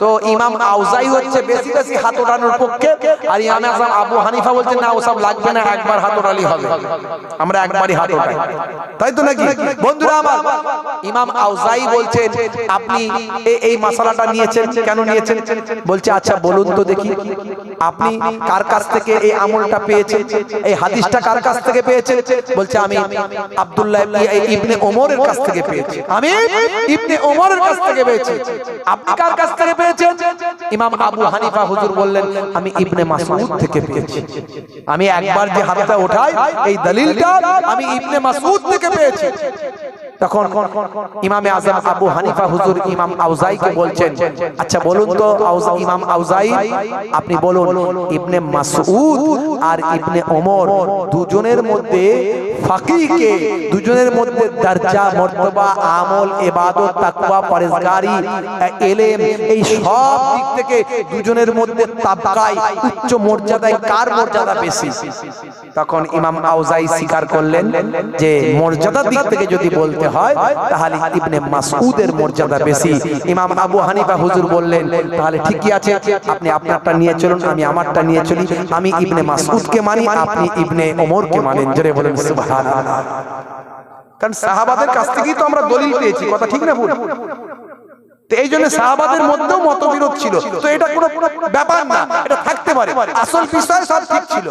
Speaker 1: তো ইমাম আউজাই হচ্ছে বেশি বেশি হাত ওঠানোর পক্ষে, আর ইমাম আযম আবু হানিফা বলছেন না ওসব লাগবে না, একবার হাত ওঠালেই হবে, আমরা একবারই হাত ওঠাই, তাই তো নাকি বন্ধুরা আমার? ইমাম আউজাই বলছেন আপনি এই মাসালাটা নিয়েছেন, কেন নিয়েছেন? বলছে আচ্ছা বলুন তো দেখি, আপনি কার কাছ থেকে এই আমলটা পেয়েছেন, এই হাদিসটা কার কাছ থেকে পেয়েছেন? বলছে আমি আব্দুল্লাহ ইবনে ওমরের কাছ থেকে পেয়েছি, আমি ইবনে ওমরের কাছ থেকে পেয়েছি। আপনি কার কাছ থেকে পেয়েছেন? ইমাম আবু হানিফা হুজুর বললেন আমি ইবনে মাসউদ থেকে পেয়েছি। আমি একবার যে হাতটা ওঠাই এই দলিলটা আমি ইবনে মাসউদ থেকে পেয়েছি। তখন ইমামে আযম আবু হানিফা হুজুর ইমাম আউজাইকে বলছেন আচ্ছা বলুন তো ইমাম আউজাই আপনি বলুন ইবনে মাসউদ আর ইবনে ওমর দুজনের মধ্যে ফাকিহ কে, দুজনের মধ্যে দরজা মর্তবা আমল ইবাদত তাকওয়া পরহেজগারি ইলম এই সব দিক থেকে দুজনের মধ্যে তাবকায় উচ্চ মর্যাদায় কার মর্যাদা বেশি? তখন ইমাম আউজাই স্বীকার করলেন যে মর্যাদার দিক থেকে যদি বলতে হয় তাহলে ইবনে মাসউদের মর্যাদা বেশি। ইমাম আবু হানিফা হুজুর বললেন তাহলে ঠিকই আছে, আপনি আপনারটা নিয়ে চলুন, আমি আমারটা নিয়ে চলি, আমি ইবনে মাসউদকে মানি, আপনি ইবনে ওমরকে মানেন। জোরে বলেন সুবহানাল্লাহ। কারণ সাহাবাদের কাছ থেকেই তো আমরা দলিল পেয়েছি, কথা ঠিক না ভুল? তো এই জন্য সাহাবাদের মধ্যেও মতবিরোধ ছিল, তো এটা কোনো ব্যাপার না, এটা থাকতে পারে, আসল বিষয় সব ঠিক ছিল,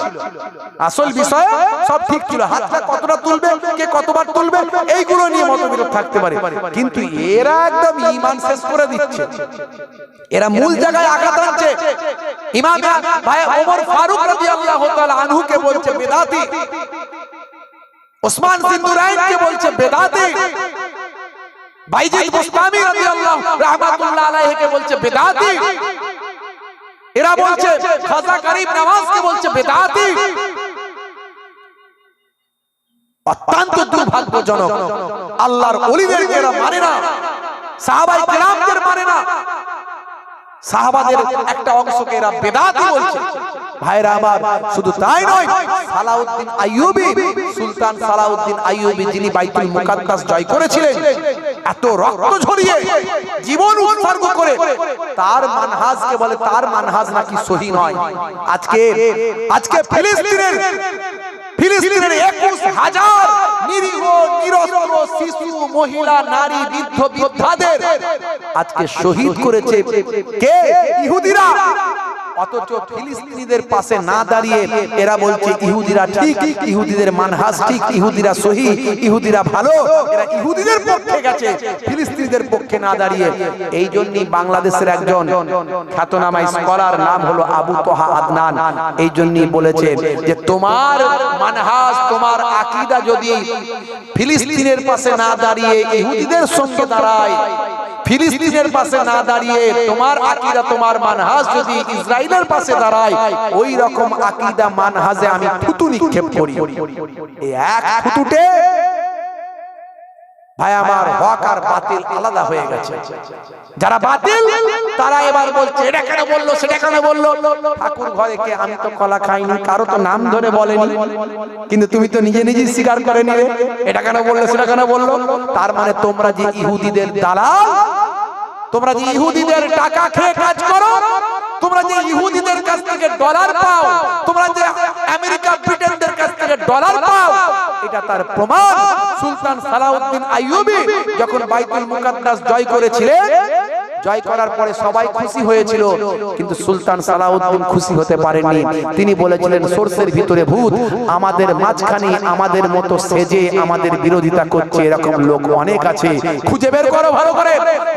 Speaker 1: আসল বিষয় সব ঠিক ছিল, হাতটা কতটা তুলবে, কে কতবার তুলবে এইগুলো নিয়ে মতবিরোধ থাকতে পারে, কিন্তু এরা একদম ঈমান শেষ করে দিচ্ছে, এরা মূল জায়গায় আঘাত আনছে। ইমাম ভাই ওমর ফারুক রাদিয়াল্লাহু তাআলা আনহু কে বলছে বেদাতি, ওসমান জিন্নুরাইন কে বলছে বেদাতি, বাইজিদ বুস্তামি রাদিয়াল্লাহু রাহমাতুল্লাহ আলাইহি কে বলছে বেদাতি, এরা বলছে খাজা গরিব নওয়াজ কে বলছে বেদাতি। অত্যন্ত দুর্ভাগ্যজনক, আল্লাহর ওলিদের এরা মানে না, সাহাবায়ে কেরামদের মানে না, সাহাবাদের একটা অংশকে এরা বেদাতি বলছে। ভাইরা আমার শুধু তাই নয়, সালাউদ্দিন আইয়ুবী, সুলতান সালাউদ্দিন আইয়ুবী যিনি বাইতুল মুকাদ্দাস জয় করেছিলেন, এত রক্ত ঝরিয়ে জীবন উৎসর্গ করে, তার মানহাজকে বলে তার মানহাজ নাকি সহি নয়। আজকে ফিলিস্তিনের 21,000 নিরীহ নিরস্ত্র শিশু মহিলা নারী বৃদ্ধ বৃদ্ধাদের আজকে শহীদ করেছে কে? ইহুদিরা। অথচ ফিলিস্তিনিদের পাশে না দাঁড়িয়ে এরা বলছে ইহুদিরা ঠিক, ইহুদিদের মানহাজ ঠিক, ইহুদিরা সহি, ইহুদিরা ভালো, এরা ইহুদিদের পক্ষে গেছে, ফিলিস্তিনিদের পক্ষে না দাঁড়িয়ে। এই জন্যই বাংলাদেশের একজন খ্যাতনামা স্কলার নাম হলো আবু তোহা আদনান, এই জন্যই বলেছে যে তোমার মানহাজ তোমার আকীদা যদি ফিলিস্তিনের পাশে না দাঁড়িয়ে ইহুদিদের সঙ্গে দাঁড়ায়, ফিলিস্তিনের পাশে না দাঁড়িয়ে তোমার আকীদা তোমার মানহাজ যদি ইসরায়েলের পাশে দাঁড়ায়, ওই রকম আকীদা মানহাজে আমি থুতু নিক্ষেপ করি। এই এক থুতুতে ভাই আমার হক আর বাতিল আলাদা হয়ে গেছে। যারা বাতিল তারা এবার বলছে এটা কেন বললো, সেটা কেন বললো। ঠাকুর ঘরে কে? আমি তো কলা খাইনি, কারো তো নাম ধরে বলেনি, কিন্তু তুমি তো নিজে নিজেই স্বীকার করে নিলে এটা কেন বললো, সেটা কেন বললো। তার মানে তোমরা যে ইহুদিদের দালাল, তোমরা যে ইহুদিদের টাকা খেয়ে কাজ করো, তোমরা যে ইহুদিদের কাছ থেকে ডলার পাও, তোমরা যে আমেরিকা ব্রিটেনদের কাছ থেকে ডলার পাও, এটা তার প্রমাণ। সুলতান সালাউদ্দিন আইয়ুবী যখন বাইতুল মুকাদ্দাস জয় করেছিলেন, জয় করার পরে সবাই খুশি হয়েছিল, কিন্তু সুলতান সালাউদ্দিন খুশি হতে পারেননি। তিনি বলেছিলেন সরষের ভিতরে ভূত, আমাদের মাঝখানে আমাদের মতো সেজে আমাদের বিরোধিতা করছে এরকম লোক অনেক আছে, খুঁজে বের করো ভালো করে।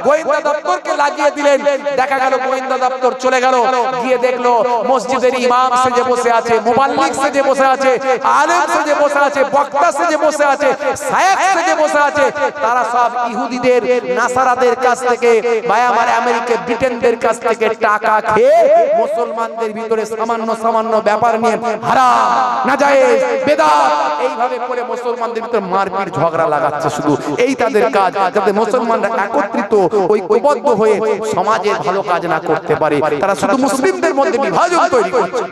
Speaker 1: গোয়েন্দা দপ্তরকে লাগিয়ে দিলেন, দেখা গেল গোয়েন্দা দপ্তর চলে গেল, গিয়ে দেখলো মসজিদের ইমাম সেজে বসে আছে, মুবাল্লিগ সেজে বসে আছে, আলেম সেজে বসে আছে, বক্তা সেজে বসে আছে, শায়েখ সেজে বসে আছে, তারা সব ইহুদিদের নাসারাদের কাছ থেকে আমার আমেরিকা ব্রিটেনদের কাছ থেকে টাকা খেয়ে মুসলমানদের ভিতরে সামান্য ব্যাপার নিয়ে হারাম নাজায়েজ বেদাত এইভাবে করে মুসলমানদের ভিতরে মারপিট ঝগড়া লাগাচ্ছে। শুধু এই তাদের কাজ, যাতে মুসলমানরা একত্রিত ঐক্যবদ্ধ হয়ে সমাজের ভালো কাজ না করতে পারে। তারা শুধু মুসলিমদের মধ্যে বিভাজন তৈরি করছে।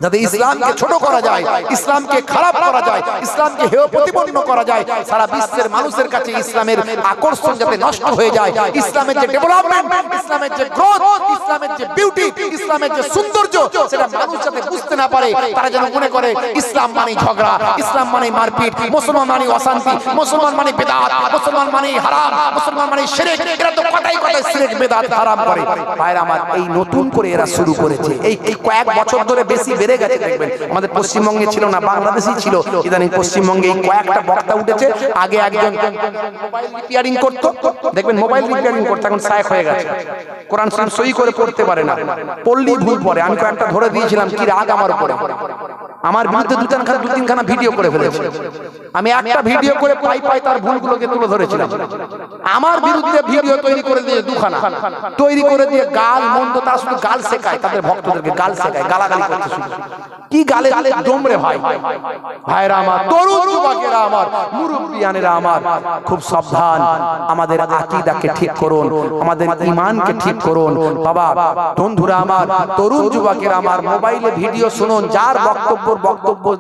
Speaker 1: যাতে ইসলামকে ছোট করা যায়, ইসলামকে খারাপ করা যায়, ইসলামকে হেয় প্রতিপন্ন করা যায়, সারা বিশ্বের মানুষের কাছে ইসলামের আকর্ষণ যাতে নষ্ট হয়ে যায়, ইসলামের যে ডেভেলপমেন্ট, ইসলামের যে গ্রোথ, ইসলামের যে বিউটি, ইসলামের যে সৌন্দর্য, সেটা মানুষ যাতে বুঝতে না পারে। তারা যেন মনে করে ইসলাম মানে ঝগড়া, ইসলাম মানে মারপিট, মুসলমান মানে অশান্তি, মুসলমান মানে বেদাত, মুসলমান মানে হারাম, মুসলমান মানে শিরক। এরা তো কথাই কথাই শিরক বেদাত হারাম করে। ভাইরা আমার, এই নতুন করে এরা শুরু করেছে। এই কয়েক বছর ধরে বেশি বেড়ে গেছে। দেখবেন আমাদের পশ্চিমবঙ্গে ছিল না, বাংলাদেশই ছিল, ইদানিং পশ্চিমবঙ্গে এই কয়েকটা বক্তা উঠেছে। আগে একজন মোবাইল রিপেয়ারিং করতো, দেখবেন মোবাইল রিপেয়ারিং করতে, এখন শায়েখ হয়ে গেছে। কোরআন শরীফ সহি করে পড়তে পারে না, পড়লেই ভুল পড়ে। আমি কয়েকটা ধরে দিয়েছিলাম, কি রাগ আমার উপরে। আমার বিরুদ্ধে দু তিনখানা ভিডিও করে ফেলেছে। আমি একটা ভিডিও করে পাই তার ভুলগুলোকে তুলে ধরেছিলাম। আমার বিরুদ্ধে ভিডিও তৈরি করে দিয়ে দুখানা তৈরি করে দিয়ে গাল মন্দ, তারা শুধু গাল শেখায়, তাদের ভক্তদেরকে গাল শেখায়, গালাগালি করতে শুরু। কি গালে দমরে ভাই, ভাইরা আমার, তরুণ যুবকেরা আমার, মুরব্বিয়ানেরা আমার, খুব সাবধান। আমাদের আকীদাকে ঠিক করুন, আমাদের ঈমানকে ঠিক করুন। বাবা বন্ধুরা আমার, তরুণ যুবকেরা আমার, মোবাইলে ভিডিও শুনুন, যার বক্তব্য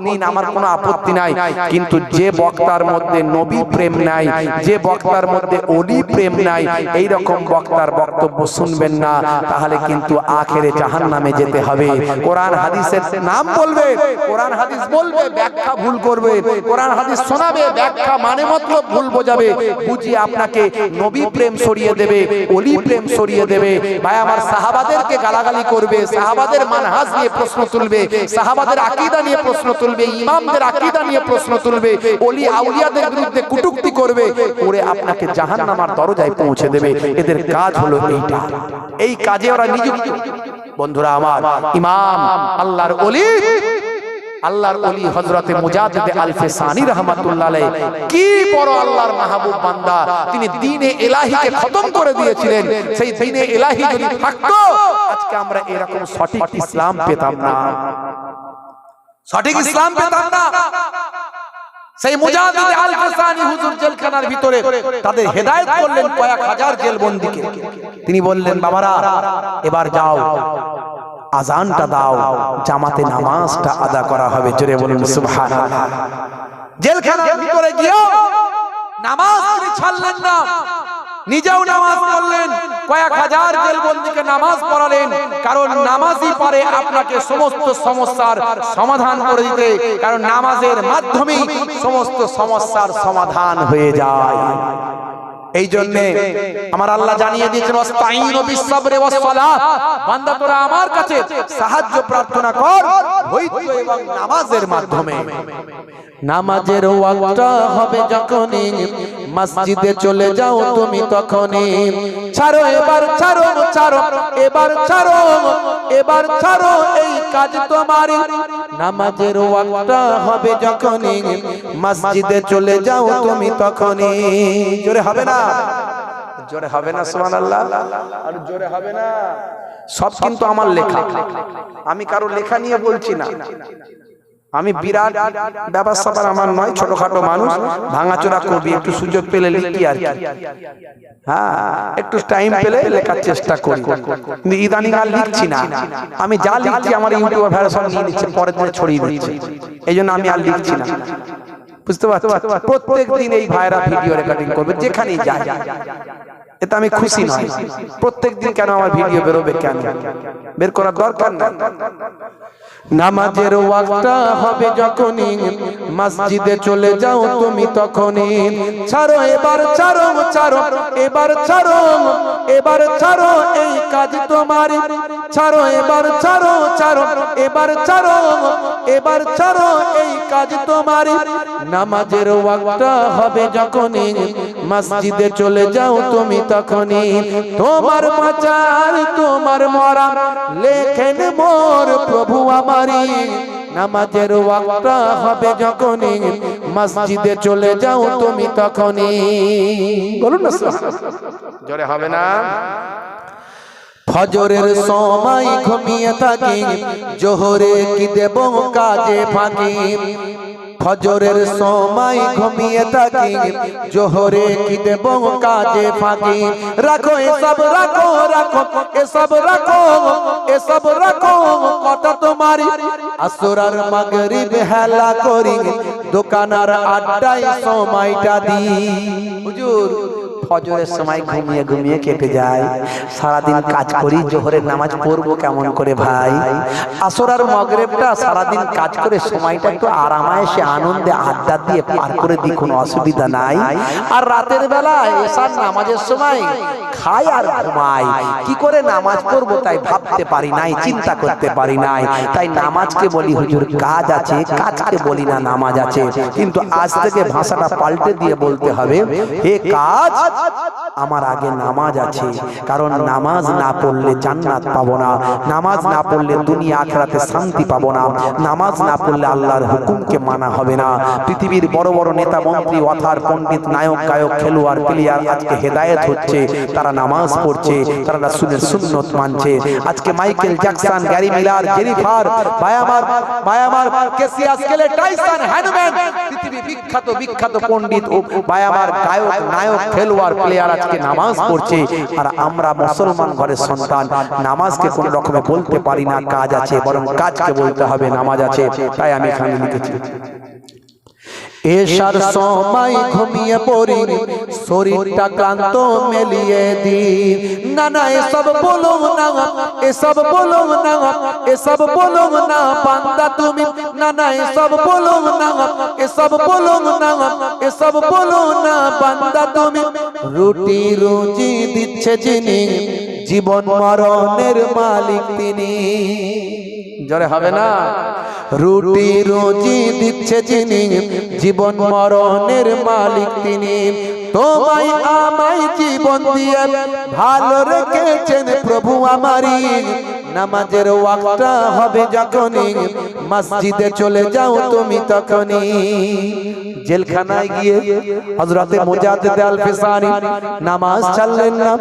Speaker 1: নিন, আমার কোনো আপত্তি নাই। কিন্তু যে বক্তার মধ্যে নবী প্রেম নাই, যে বক্তার মধ্যে ওলি প্রেম নাই, এই রকম বক্তার বক্তব্য শুনবেন না, তাহলে কিন্তু আখেরে জাহান্নামে যেতে হবে। কোরআন হাদিসের নাম বলবে, কোরআন হাদিস বলবে, ব্যাখ্যা ভুল করবে, কোরআন হাদিস শোনাবে, ব্যাখ্যা মানে মতলব ভুল বোঝাবে, বুঝিয়ে আপনাকে নবী প্রেম সরিয়ে দেবে, ওলি প্রেম সরিয়ে দেবে। ভাই আমার, সাহাবাদেরকে গালাগালি করবে, সাহাবাদের মানহাজ নিয়ে প্রশ্ন তুলবে, সাহাবাদের আকীদা নিয়ে প্রশ্ন তুলবে, ইমামদের আকীদা নিয়ে প্রশ্ন তুলবে, ওলি আউলিয়াদের বিরুদ্ধে কটূক্তি করবে, করে আপনাকে জাহান্নামের দরজায় পৌঁছে দেবে। এদের কাজ হলো এইটা, এই কাজে ওরা নিযুক্ত। বন্ধুরা আমার, ইমাম আল্লাহর ওলি হযরতে মুজাদ্দিদে আল-ফিসানি রাহমাতুল্লাহ আলাইহি কি বড় আল্লাহর মাহবুব বান্দা। তিনি দ্বীনে ইলাহিকে খতম করে দিয়েছিলেন। সেই দ্বীনে ইলাহি যদি থাকতো, আজকে আমরা এরকম সঠিক ইসলাম পেতাম না, সঠিক ইসলাম পেতাম না। সেই মুজাদ্দিদে আল-ফিসানি হুজুর জেলখানার ভিতরে তাদের হেদায়েত করলেন কয়েক হাজার জেলবন্দীকে। তিনি বললেন, বাবারা এবার যাও, আজানটা দাও, জামাতে নামাজটা আদা করা হবে। জোরে বলুন সুবহানাল্লাহ। জেলখানার ভিতরে গিয়ে নামাজ তিনি ছাড়লেন না, নিজেও নামাজ পড়লেন, কয়েক হাজার জেলবন্দীকে নামাজ পড়ালেন। কারণ নামাজই পারে আপনাকে সমস্ত সমস্যার সমাধান করে দিতে, কারণ নামাজের মাধ্যমেই সমস্ত সমস্যার সমাধান হয়ে যায়। এই জন্য আমার আল্লাহ জানিয়ে দিয়েছেন, ওয়াস্তাঈনু বিস-সাবরি ওয়াস-সালাত, বান্দা তোরা আমার কাছে সাহায্য প্রার্থনা কর ধৈর্য এবং নামাজের মাধ্যমে। নামাজের ওয়াক্তটা হবে যখনই, মসজিদে চলে যাও তুমি তখনই। ছাড়ো এবার, ছাড়ো ছাড়ো এবার, ছাড়ো এবার, ছাড়ো এই কাজ তোমারই। নামাজের ওয়াক্তটা হবে যখনই, মসজিদে চলে যাও তুমি তখনই। জোরে হবে না? জোরে হবে না? সুবহানাল্লাহ। আর জোরে হবে না? সব কিন্তু আমার লেখা, আমি কারো লেখা নিয়ে বলছি না। আমি বিরাট ব্যবস্থা আমার নয়, ছোটখাটো মানুষ, ভাঙাচোরা কবি, একটু সুযোগ পেলে লিখি আর কি। হ্যাঁ, একটু টাইম পেলে লেখার চেষ্টা করি, কিন্তু ইদানিং আর লিখছি না। আমি যা লিখছি আমার ইউটিউবে ভাইরাল নিয়ে নিচ্ছে, পরের দিনে ছড়িয়ে দিচ্ছে, এই জন্য আমি আর লিখছি না। বুঝতে পারছো? প্রত্যেক দিন এই ভাইরা ভিডিও রেকর্ডিং করবে যেখানেই যায়, এতে আমি খুশি নয়। প্রত্যেক দিন কেন আমার ভিডিও বেরোবে, কেন বের করার দরকার না। নামাজের ওয়াক্তটা হবে যখনই, মসজিদে চলে যাও তুমি তখনই। ছাড়ো এবার, ছাড়ো ছাড়ো এবার, ছাড়ো এবার, ছাড়ো এই কাজ তোমার। ছাড়ো এবার, ছাড়ো ছাড়ো এবার, ছাড়ো এবার, ছাড়ো এই কাজ তোমার। নামাজের ওয়াক্তটা হবে যখনই, মসজিদে চলে যাও তুমি তখনই। তোমার বাঁচার তোমার মরা লেখেন মোর প্রভু আমারি। নামাজের ওয়াক্তটা হবে যখনই, মসজিদে চলে যাও তুমি তখনই। বলুন না, জোরে হবে না? ফজরের সময় ঘুমিয়ে থাকি, জোহরে কি দেব কাজে ফাঁকি। ফজরের সময় ঘুমিয়ে থাকি, জোহরে কি দেব কাজে ফাঁকি। রাখো এসব রাখো রাখো এসব রাখো এসব রাখো, কথা তোমারি আসর আর মাগরিব হেলা করি, দোকানার আড্ডায় সময়টা দিই। হুজুর ফজরের সময় ঘুমিয়ে ঘুমিয়ে কেটে যায়, সারাদিন কাজ করি, জোহরের নামাজ পড়বো কেমন করে ভাই? আসর আর মাগরিবটা সারাদিন কাজ করে সময়টা একটু আরামায়েশে আনন্দে আড্ডা দিয়ে পার করে দিই, কোনো অসুবিধা নাই। আর রাতের বেলা এশার নামাজের সময় খাই আর ঘুমাই, কি করে নামাজ পড়বো তাই ভাবতে পারি নাই, চিন্তা করতে পারি নাই। তাই নামাজকে বলি হুজুর কাজ আছে, কাজকে বলি না নামাজ আছে। কিন্তু আজ থেকে ভাষাটা পাল্টে দিয়ে বলতে হবে, হে কাজ আমার আগে নামাজ আছে। কারণ নামাজ না পড়লে জান্নাত পাবো না, নামাজ না পড়লে দুনিয়া আখিরাতে শান্তি পাবো না, নামাজ না পড়লে আল্লাহর হুকুমকে মানা হবে না। পৃথিবীর বড় বড় নেতা মন্ত্রী অথার পণ্ডিত নায়ক গায়ক খেলোয়াড় প্লেয়ার আজকে হেদায়েত হচ্ছে, তারা নামাজ পড়ছে, তারা রাসূলের সুন্নত মানছে। আজকে Michael Jackson, Gary Miller, Jennifer, বায়ামার কেসিয়াস কেলে, টাইসন, হ্যানুম্যান, পৃথিবী বিখ্যাত বিখ্যাত পণ্ডিত ও বায়ামার গায়ক নায়ক খেলোয়াড় প্লেয়ার আজকে নামাজ পড়ছে। আর আমরা মুসলমান ঘরের সন্তান নামাজকে কোন রকমে বলতে পারি না কাজ আছে, বরং কাজকে বলতে হবে নামাজ আছে। তাই আমি এখানে লিখেছি, এশার সময় ঘুমিয়ে পড়ি, শরীরটা ক্লান্ত মেলিয়ে দি। না না এসব বলো না, এসব বলো না, এসব বলো না বান্দা তুমি। না না এসব বলো না, এসব বলো না, এসব বলো না বান্দা তুমি। রুটি রুজি দিচ্ছে যিনি, জীবন মরণের মালিক তিনি। জোরে হবে না? রুটি রুজি দিচ্ছে যিনি, জীবন মরণের মালিক তিনি। তোমায় আমায় জীবন দিয়ে ভালো রেখেছেন প্রভু আমারি। নামাজের ওয়াক্তটা হবে যখনই, মসজিদে চলে যাও তুমি তখনই। জেলখানায় গিয়ে হযরতে মুজাদ্দিদ আল ফিসানি নামাজ ছাড়লেন না,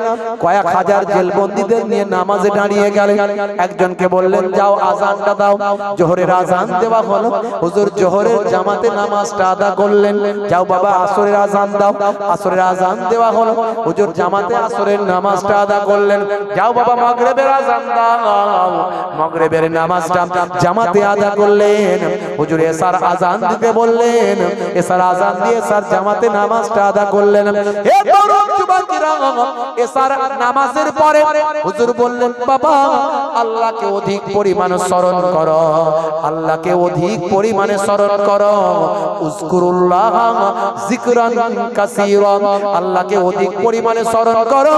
Speaker 1: কয়েক হাজার জেলবন্দীদের নিয়ে নামাজে দাঁড়িয়ে গেলেন। একজনকে বললেন যাও আযানটা দাও, জোহরের আযান দেওয়া হলো। হুজুর জোহরের জামাতে নামাজটা আদা করলেন। যাও বাবা আসরের আযান দাও, আসরের আযান দেওয়া হলো। হুজুর জামাতে আসরের নামাজটা আদা করলেন। যাও বাবা মাগরিবের আযান দাও, মাগরিবের নামাজটা জামাতে আদা করলেন। হুজুর এশার আযান দিতে বললেন, এশার আযান দিয়ে এশার জামাতে নামাজটা আদা করলেন। হে তরুণ যুবকেরা, এশার নামাজের পরে হুজুর বললেন বাবা আল্লাহকে অধিক পরিমাণে স্মরণ করো, আল্লাহকে অধিক পরিমাণে স্মরণ করো। উযকুরুল্লাহ যিকরান কাসীরা, আল্লাহকে অধিক পরিমাণে স্মরণ করো।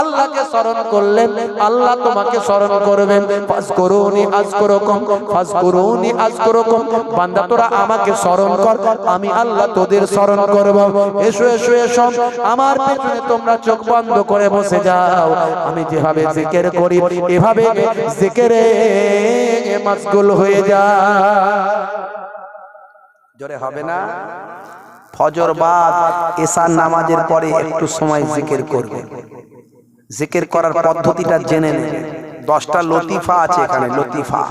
Speaker 1: আল্লাহকে স্মরণ করলে আল্লাহ তোমাকে স্মরণ করবেন। ফাজকুরুনি আযকুরুকুম, ফাজকুরুনি আযকুরুকুম। বান্দা তোরা আমাকে স্মরণ কর, আমি আল্লাহ তোদের স্মরণ করব। এসো এসো এসো, আমার পেছনে তোমরা চোখ বন্ধ করে বসে যাও। আমি যেভাবে জিকির করি এভাবে জিকিরে মাশগুল হয়ে যা। জোরে হবে না? ফজর বাদ এশার নামাজের পরে একটু সময় জিকির করবে। জিকির করার পদ্ধতিটা জেনে নেবে। 10টা লতিফা আছে এখানে, লতিফা।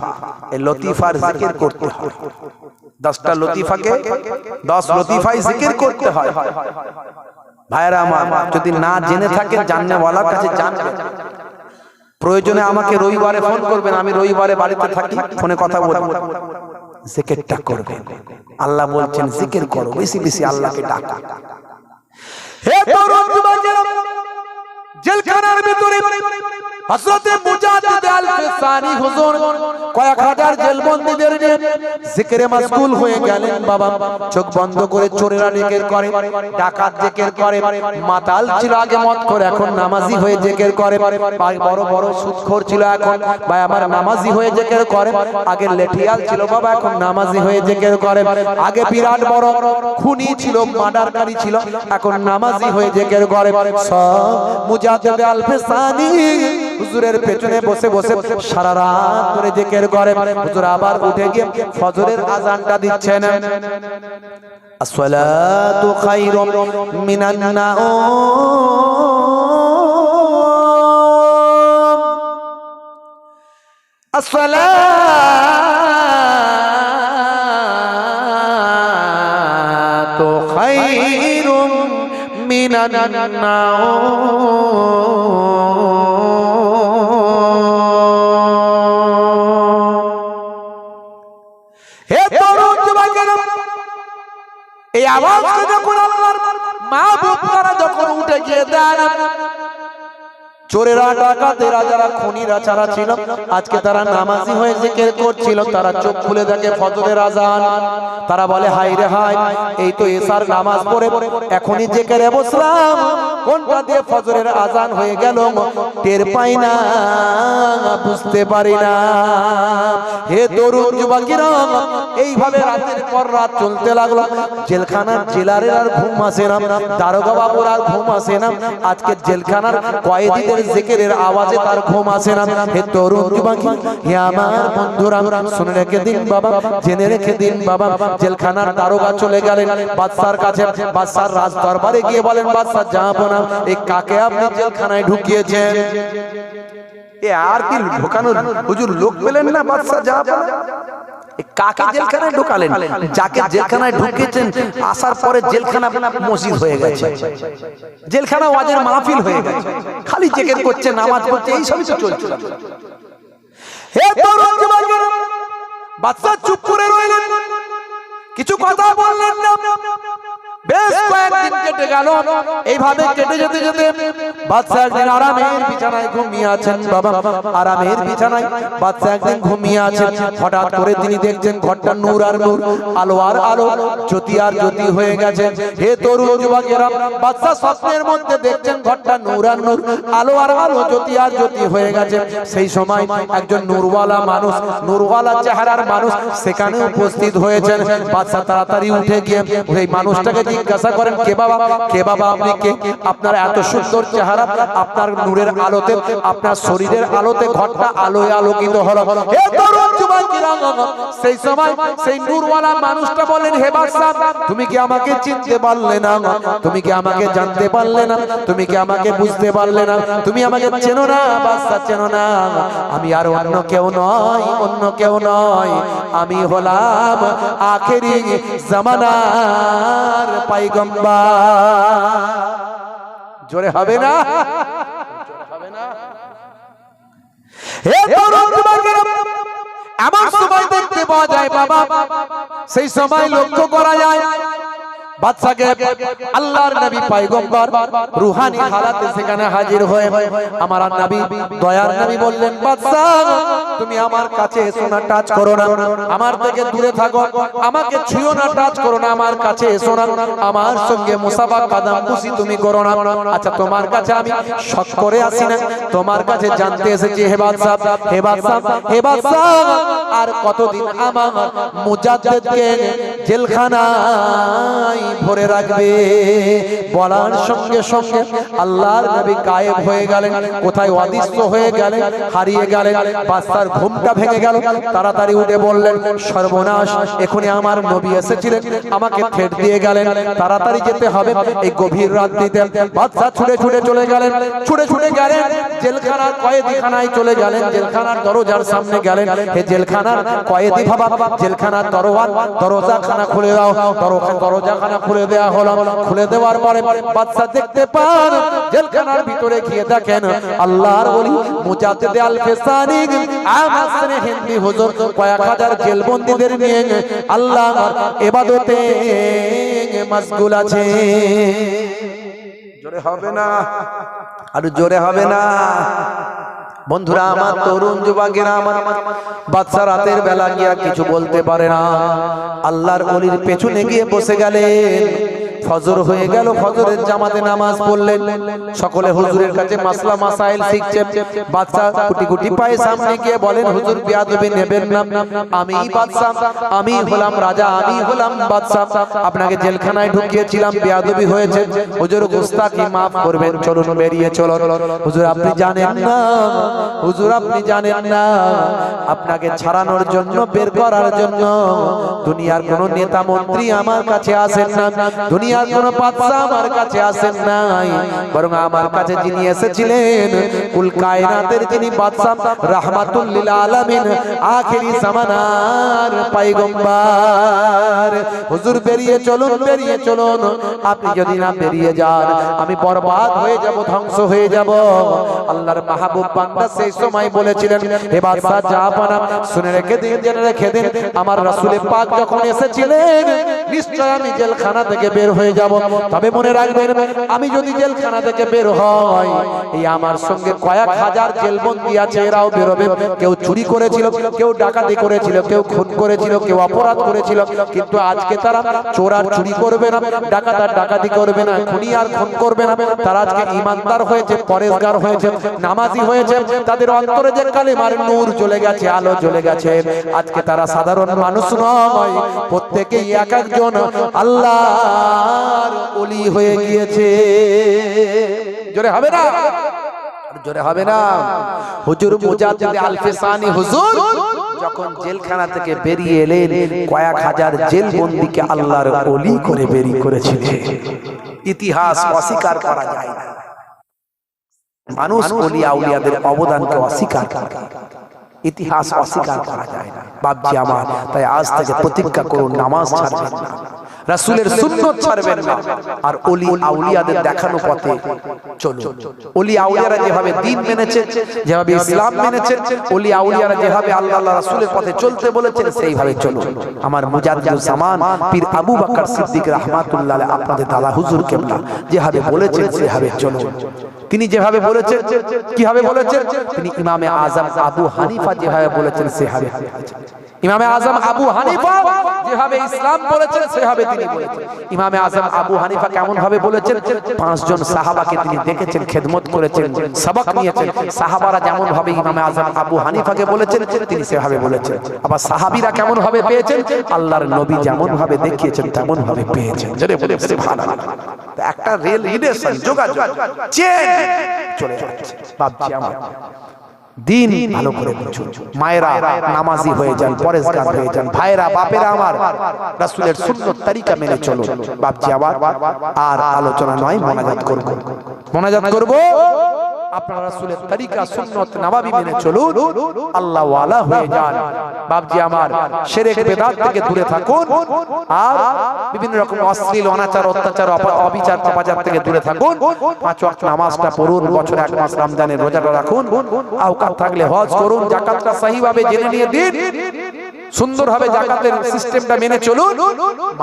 Speaker 1: এই লতিফার জিকির করতে হয়। 10টা লতিফাকে 10 লতিফাই জিকির করতে হয়। ভাইরা আমার, যদি না জেনে থাকেন জাননেওয়ালার কাছে জানবেন। প্রয়োজনে আমাকে রবিবারে ফোন করবেন, আমি রবিবারে বাড়িতে থাকি, ফোনে কথা বলবো। জিকিরটা করবেন। আল্লাহ বলছেন জিকির করো, বেশি বেশি আল্লাহকে ডাকো। হে তরুণ যুবকেরা, জেলখানার ভিতরে হযরতে মুজাদ্দিদ আল ফিসানি হুজুর কয়েক হাজার জেলবন্দীদের নিয়ে জিকিরে মাশগুল হয়ে গেলেন। বাবা চোখ বন্ধ করে চোরেরা জিকির করে, ডাকাত জিকির করে, মাতাল ছিল আগে মদ করে, এখন নামাজি হয়ে জিকির করে। বড় বড় সুদখোর ছিল, এখন ভাই আমার নামাজি হয়ে জিকির করে। আগে লেঠিয়াল ছিল বাবা, এখন নামাজি হয়ে জিকির করে। আগে বিরাট বড় খুনি ছিল, মার্ডারকারী ছিল, এখন নামাজি হয়ে জিকির করে। সব মুজাদ্দিদ আল ফিসানি হুজুরের পেছনে বসে বসে সারা রাত ধরে জিকির করে। হুজুর আবার উঠে গিয়ে ফজরের আযানটা দিচ্ছেন। আসসালাতু খায়রুম মিনান নাওম, আসসালাতু মিনান নার। হে তরুণ যুবকেরা, এই আওয়াজটা যখন আল্লাহর মাহবুবরা যখন উঠে গিয়ে দাঁড়ান, চোরেরা ডাকাতেরা যারা খুনিরা যারা ছিল আজকে তারা নামাজি হয়ে জিকির করছিল, তারা চোখ খুলে দেখে ফজরের আজান। তারা বলে হাই রে হাই, এই তো এশার নামাজ পড়ে এখনই জিকিরে বসলাম, কোনটা দিয়ে ফজরের আজান হয়ে গেল টের পাই না, বুঝতে পারি না। হে তরুণ যুবকেরা, এইভাবে রাতের পর রাত চলতে লাগলো। জেলখানার জেলারের আর ঘুম আসে না, দারোগা বাবুর আর ঘুম আসে না, আজকে জেলখানার কয়েদিদের জিকিরের আওয়াজে তার ঘুম আসে না। হে তরুণ যুবক, হে আমার বন্ধুরা, শুনে রেখে দিন বাবা, জেনে রেখে দিন বাবা, জেলখানার দারোগা চলে গেলেন বাদশার কাছে। বাদশার রাজ দরবারে গিয়ে বলেন, বাদশা যাবো না, এই কাকে আপনি জেলখানায় ঢুকিয়েছেন? এ আর কি ঢোকানোর হুজুর লোক পেলেন না? বাদশা যাবো না, কাকে জেলখানায় ঢোকালেন? যাকে জেলখানায় ঢুকিয়েছেন আসার পরে জেলখানা মসজিদ হয়ে গেছে, জেলখানা ওয়াজের মাহফিল হয়ে গেছে, খালি জিকির করছে, নামাজ পড়ছে, এই সবই তো চলছে। হে তরুণ যুবকেরা, বাদশা চুপ করে রইলেন, কিছু কথা বললেন না। বেশ কয়েকদিন কেটে গেল। এইভাবে কেটে যেতে যেতে বাদশা একদিন আরামের বিছানায় ঘুমিয়ে আছেন। বাবা আরামের বিছানায় বাদশা একদিন ঘুমিয়ে আছেন। হঠাৎ করে তিনি দেখছেন ঘরটা নূর আর নূর, আলো আর আলো, জ্যোতি আর জ্যোতি হয়ে গেছে। হে তরুণ যুবকেরা, বাদশা স্বপ্নের মধ্যে দেখছেন ঘরটা নূর আর নূর, আলো আর আলো, জ্যোতি আর জ্যোতি হয়ে গেছে। সেই সময় একজন নূরওয়ালা মানুষ, নূরওয়ালা চেহারার মানুষ সেখানে উপস্থিত হয়েছেন। বাদশা তাড়াতাড়ি উঠে গিয়ে ওই মানুষটাকে জিজ্ঞাসা করেন, কে বাবা, কে বাবা আপনি কে? আপনার এত সুন্দর চেহারা, আপনার নূরের আলোতে, আপনার শরীরের আলোতে ঘরটা আলোয় আলোকিত হলো। হে তরুণ যুবকেরা, সেই সময় সেই নূরওয়ালা মানুষটা বলেন, হে বাদশা, তুমি কি আমাকে চিনতে পারলে না? তুমি কি আমাকে জানতে পারলে না? তুমি কি আমাকে বুঝতে পারলে না? তুমি আমাকে চেনো না? বাদশা চেনো না? আমি আর অন্য কেউ নয়, অন্য কেউ নয়, আমি হলাম আখেরি জামানার পয়গম্বর। জোরে হবে না? হে তরুণ যুবকেরা, এমন সময় দেখতে পাওয়া যায় বাবা, সেই সময় লক্ষ্য করা যায় বাদশাকে আল্লাহর নবী পয়গম্বর রুহানি হালাতে সেখানে হাজির হয়ে আমার নবী, দয়ার নবী বললেন, বাদশা তুমি আমার কাছে এসো না, টাচ করো না, আমার থেকে দূরে থাকো, আমাকে ছুঁয়ো না, টাচ করো না, আমার কাছে এসো না, আমার সঙ্গে মুসাফা কাদাম বুসি তুমি করো না। আচ্ছা তোমার কাছে আমি শখ করে আসি না, তোমার কাছে জানতে এসেছি হে বাদশা, হে বাদশা, হে বাদশা, আর কতদিন আমার মুজাদ্দেদকে জেলখানায় ভরে রাখবে? বলার সঙ্গে সঙ্গে আল্লাহর নবী গায়েব হয়ে গেলেন, কোথায় অদৃশ্য হয়ে গেলেন, হারিয়ে গেলেন। বাদশার ঘুমটা ভেঙে গেল, তাড়াতাড়ি উঠে বললেন, সর্বনাশ, এখনই আমার নবী এসেছিলেন, আমাকে ঠেট দিয়ে গেলেন, তাড়াতাড়ি যেতে হবে এই গভীর রাত্রিতে। বাদশা ছুটে ছুটে চলে গেলেন, ছুটে ছুটে গেলেন জেলখানার কয়েদিখানায় চলে গেলেন, জেলখানার দরজার সামনে গেলেন। হে জেলখানার কয়েদি বাবা, জেলখানার দরজাখানা খুলে দাও। দরজাখানা খুলে দেওয়া হলো। খুলে দেওয়ার পরে বাদশা দেখতে পান জেলখানার ভিতরে গিয়ে দেখেন আল্লাহর ওলি মুজাদ্দেদ আল ফেসানি আমাসনে হিন্দি হুজুর কয়েক হাজার জেলবন্দীদের নিয়ে আল্লাহর ইবাদতে মশগুল আছে। জোরে হবে না? আর জোরে হবে না? বন্ধুরা আমার, তরুণ যুবকেরা আমার, বাদশা রাতের বেলা গিয়া কিছু বলতে পারে না, আল্লাহর ওলির পেছনে গিয়ে বসে গেলেন। ফজর হয়ে গেল, ফজরের জামাতে নামাজ পড়লেন, সকলে হুজুরের কাছে মাসলা মাসাইল শিখছেন। বাদশা কুটি কুটি পায়ে সামনে গিয়ে বলেন, হুজুর বিয়াদবি নেবেন না, আমি বাদশা, আমি হলাম রাজা, আমি হলাম বাদশা, আপনাকে জেলখানায় ঢুকিয়েছিলাম, বিয়াদবি হয়েছে, হুজুর গোস্তাকি মাফ করবেন, চলুন বেরিয়ে চলুন। হুজুর আপনি জানেন না, হুজুর আপনি জানেন না, আপনাকে ছাড়ানোর জন্য, বের করার জন্য দুনিয়ার কোন নেতা মন্ত্রী আমার কাছে আসেন না, দুনিয়া দুনিয়ার কোন বাদশা আমার কাছে আসেন নাই, বরং আমার কাছে যিনি এসেছিলেন কুল কায়নাতের যিনি বাদশা রাহমাতুল লিল আলামিন আখেরি জামানার পয়গম্বর। হুজুর বেরিয়ে চলুন, বেরিয়ে চলুন। আপনি যদি না বেরিয়ে যান আমি বরবাদ হয়ে যাব, ধ্বংস হয়ে যাব। আল্লাহর মাহবুব বান্দা সেই সময় বলেছিলেন, হে বাদশা জাহাপানা শুনে রেখে দিন, জেনে রেখে দিন, আমার রাসূল পাক যখন এসেছিলেন নিশ্চয় আমি জেলখানা থেকে বের হয়ে যাব। তবে মনে রাখবেন, আমি যদি জেলখানা থেকে বের হই, এই আমার সঙ্গে কয়েক হাজার জেলবন্দি আছে, এরাও বেরোবে। কেউ চুরি করেছিল, কেউ ডাকাতি করেছিল, কেউ খুন করেছিল, কেউ অপরাধ করেছিল, কিন্তু আজকে তারা চোর আর চুরি করবে না, ডাকাত আর ডাকাতি করবে না, খুনি আর খুন করবে না। তারা আজকে ঈমানদার হয়েছে, পরেজগার হয়েছে, নামাজি হয়েছে। তাদের অন্তরে যে কালেমার নূর জ্বলে গেছে, আলো জ্বলে গেছে। আজকে তারা সাধারণ মানুষ নয়, প্রত্যেকেই এক একজন আল্লাহর ওলি হয়ে গিয়েছে। জোরে হবে না? জোরে হবে না? হুজুর মুজাদ্দিদ আল-ফিসানি হুজুর যখন জেলখানা থেকে বেরিয়ে এলেন, কয়েক হাজার জেলবন্দীকে আল্লাহর ওলি করে বেরিয়ে করেছিলেন। ইতিহাস অস্বীকার করা যায় না। মানুষ ওলি আউলিয়াদের অবদানকে অস্বীকার করে, ইতিহাস অস্বীকার করা যায় না। বাপজি আমার, তাই আজ থেকে প্রতিজ্ঞা করুন, নামাজ ছাড়বেন না, রাসূলের সুন্নাত ছাড়বেন না, আর ওলি আউলিয়াদের দেখানো পথে চলুন। ওলি আউলিয়ারা যেভাবে দ্বীন মেনেছে, যেভাবে ইসলাম মেনেছে, ওলি আউলিয়ারা যেভাবে আল্লাহ রাসূলের পথে চলতে বলেছেন সেইভাবে চলুন। আমার মুজাদ্দিদুল জামান পীর আবু বকর সিদ্দিক রাহমাতুল্লাহ আলাইহি আপনাদের দাদা হুজুর কেবলা যেভাবে বলেছেন সেভাবে চলুন। তিনি যেভাবে বলেছেন, কিভাবে বলেছেন? তিনি ইমামে আজম আবু হানিফা যেভাবে বলেছেন সেভাবে। ইমামে আজম আবু হানিফা যেভাবে ইসলাম বলেছেন সেভাবে তিনি বলেছেন। ইমামে আজম আবু হানিফা কেমন ভাবে বলেছেন? 5 জন সাহাবাকে তিনি দেখেছেন, খেদমত করেছেন, সবক নিয়েছেন। সাহাবারা যেমন ভাবে ইমামে আজম আবু হানিফাকে বলেছেন তিনি সেভাবে বলেছেন। আবার সাহাবীরা কেমন ভাবে পেয়েছেন? আল্লাহর নবী যেমন ভাবে দেখিয়েছেন তেমন ভাবে পেয়েছেন। জোরে বলে সুবহানাল্লাহ। একটা রিলেশন, যোগাযোগ চেন চলে যাচ্ছে। বাপজি আমার, দিন ভালো করে বুঝুন। মায়েরা নামাজি হয়ে যান, পরেজগার হয়ে যান। ভাইরা, বাপেরা আমার, রাসূলের সুন্নাত তরিকা মেনে চলুন। বাপজি আবার আর আলোচনা নয়, মোনাজাত করব, মোনাজাত করব। আপনারা রাসূলের তরিকা সুন্নাত নববী মেনে চলুন, আল্লাহ ওয়ালা হয়ে যান। বাপজি আমার, শিরক বিদআত থেকে দূরে থাকুন, আর বিভিন্ন রকম অশ্লীল অনাচার, অত্যাচার, অবিচার, পাপাচার থেকে দূরে থাকুন। 5 ওয়াক্ত নামাজটা পড়ুন, বছরে 1 মাস রমজানের রোজাটা রাখুন, আওকাত থাকলে হজ করুন, যাকাতটা সহিভাবে জেনে নিয়ে দিন, সুন্দরভাবে যাকাতের সিস্টেমটা মেনে চলুন।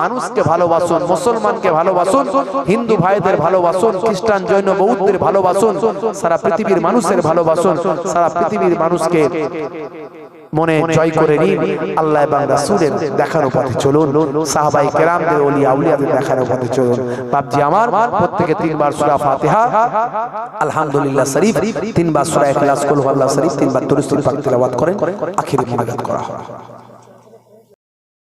Speaker 1: মানুষকে ভালোবাসুন, মুসলমানকে ভালোবাসুন, হিন্দু ভাইদের ভালোবাসুন, খ্রিস্টান, জৈন, বৌদ্ধদের ভালোবাসুন, সারা পৃথিবীর মানুষের ভালোবাসুন। সারা পৃথিবীর মানুষকে মনে জয় করে নিন। আল্লাহ এবং রাসূলের দেখানো পথে চলুন, সাহাবায়ে কেরামদের, ওলি আউলিয়াদের দেখানো পথে চলুন। বাপজি আমার, প্রত্যেকে 3 বার সূরা ফাতিহা, আলহামদুলিল্লাহ শরীফ, 3 বার সূরা ইখলাস, কুল হুয়াল্লাহু শরীফ, 3 বার দুরূদ পাক তেলাওয়াত করেন, আখিরি মুনাজাত করা হয়।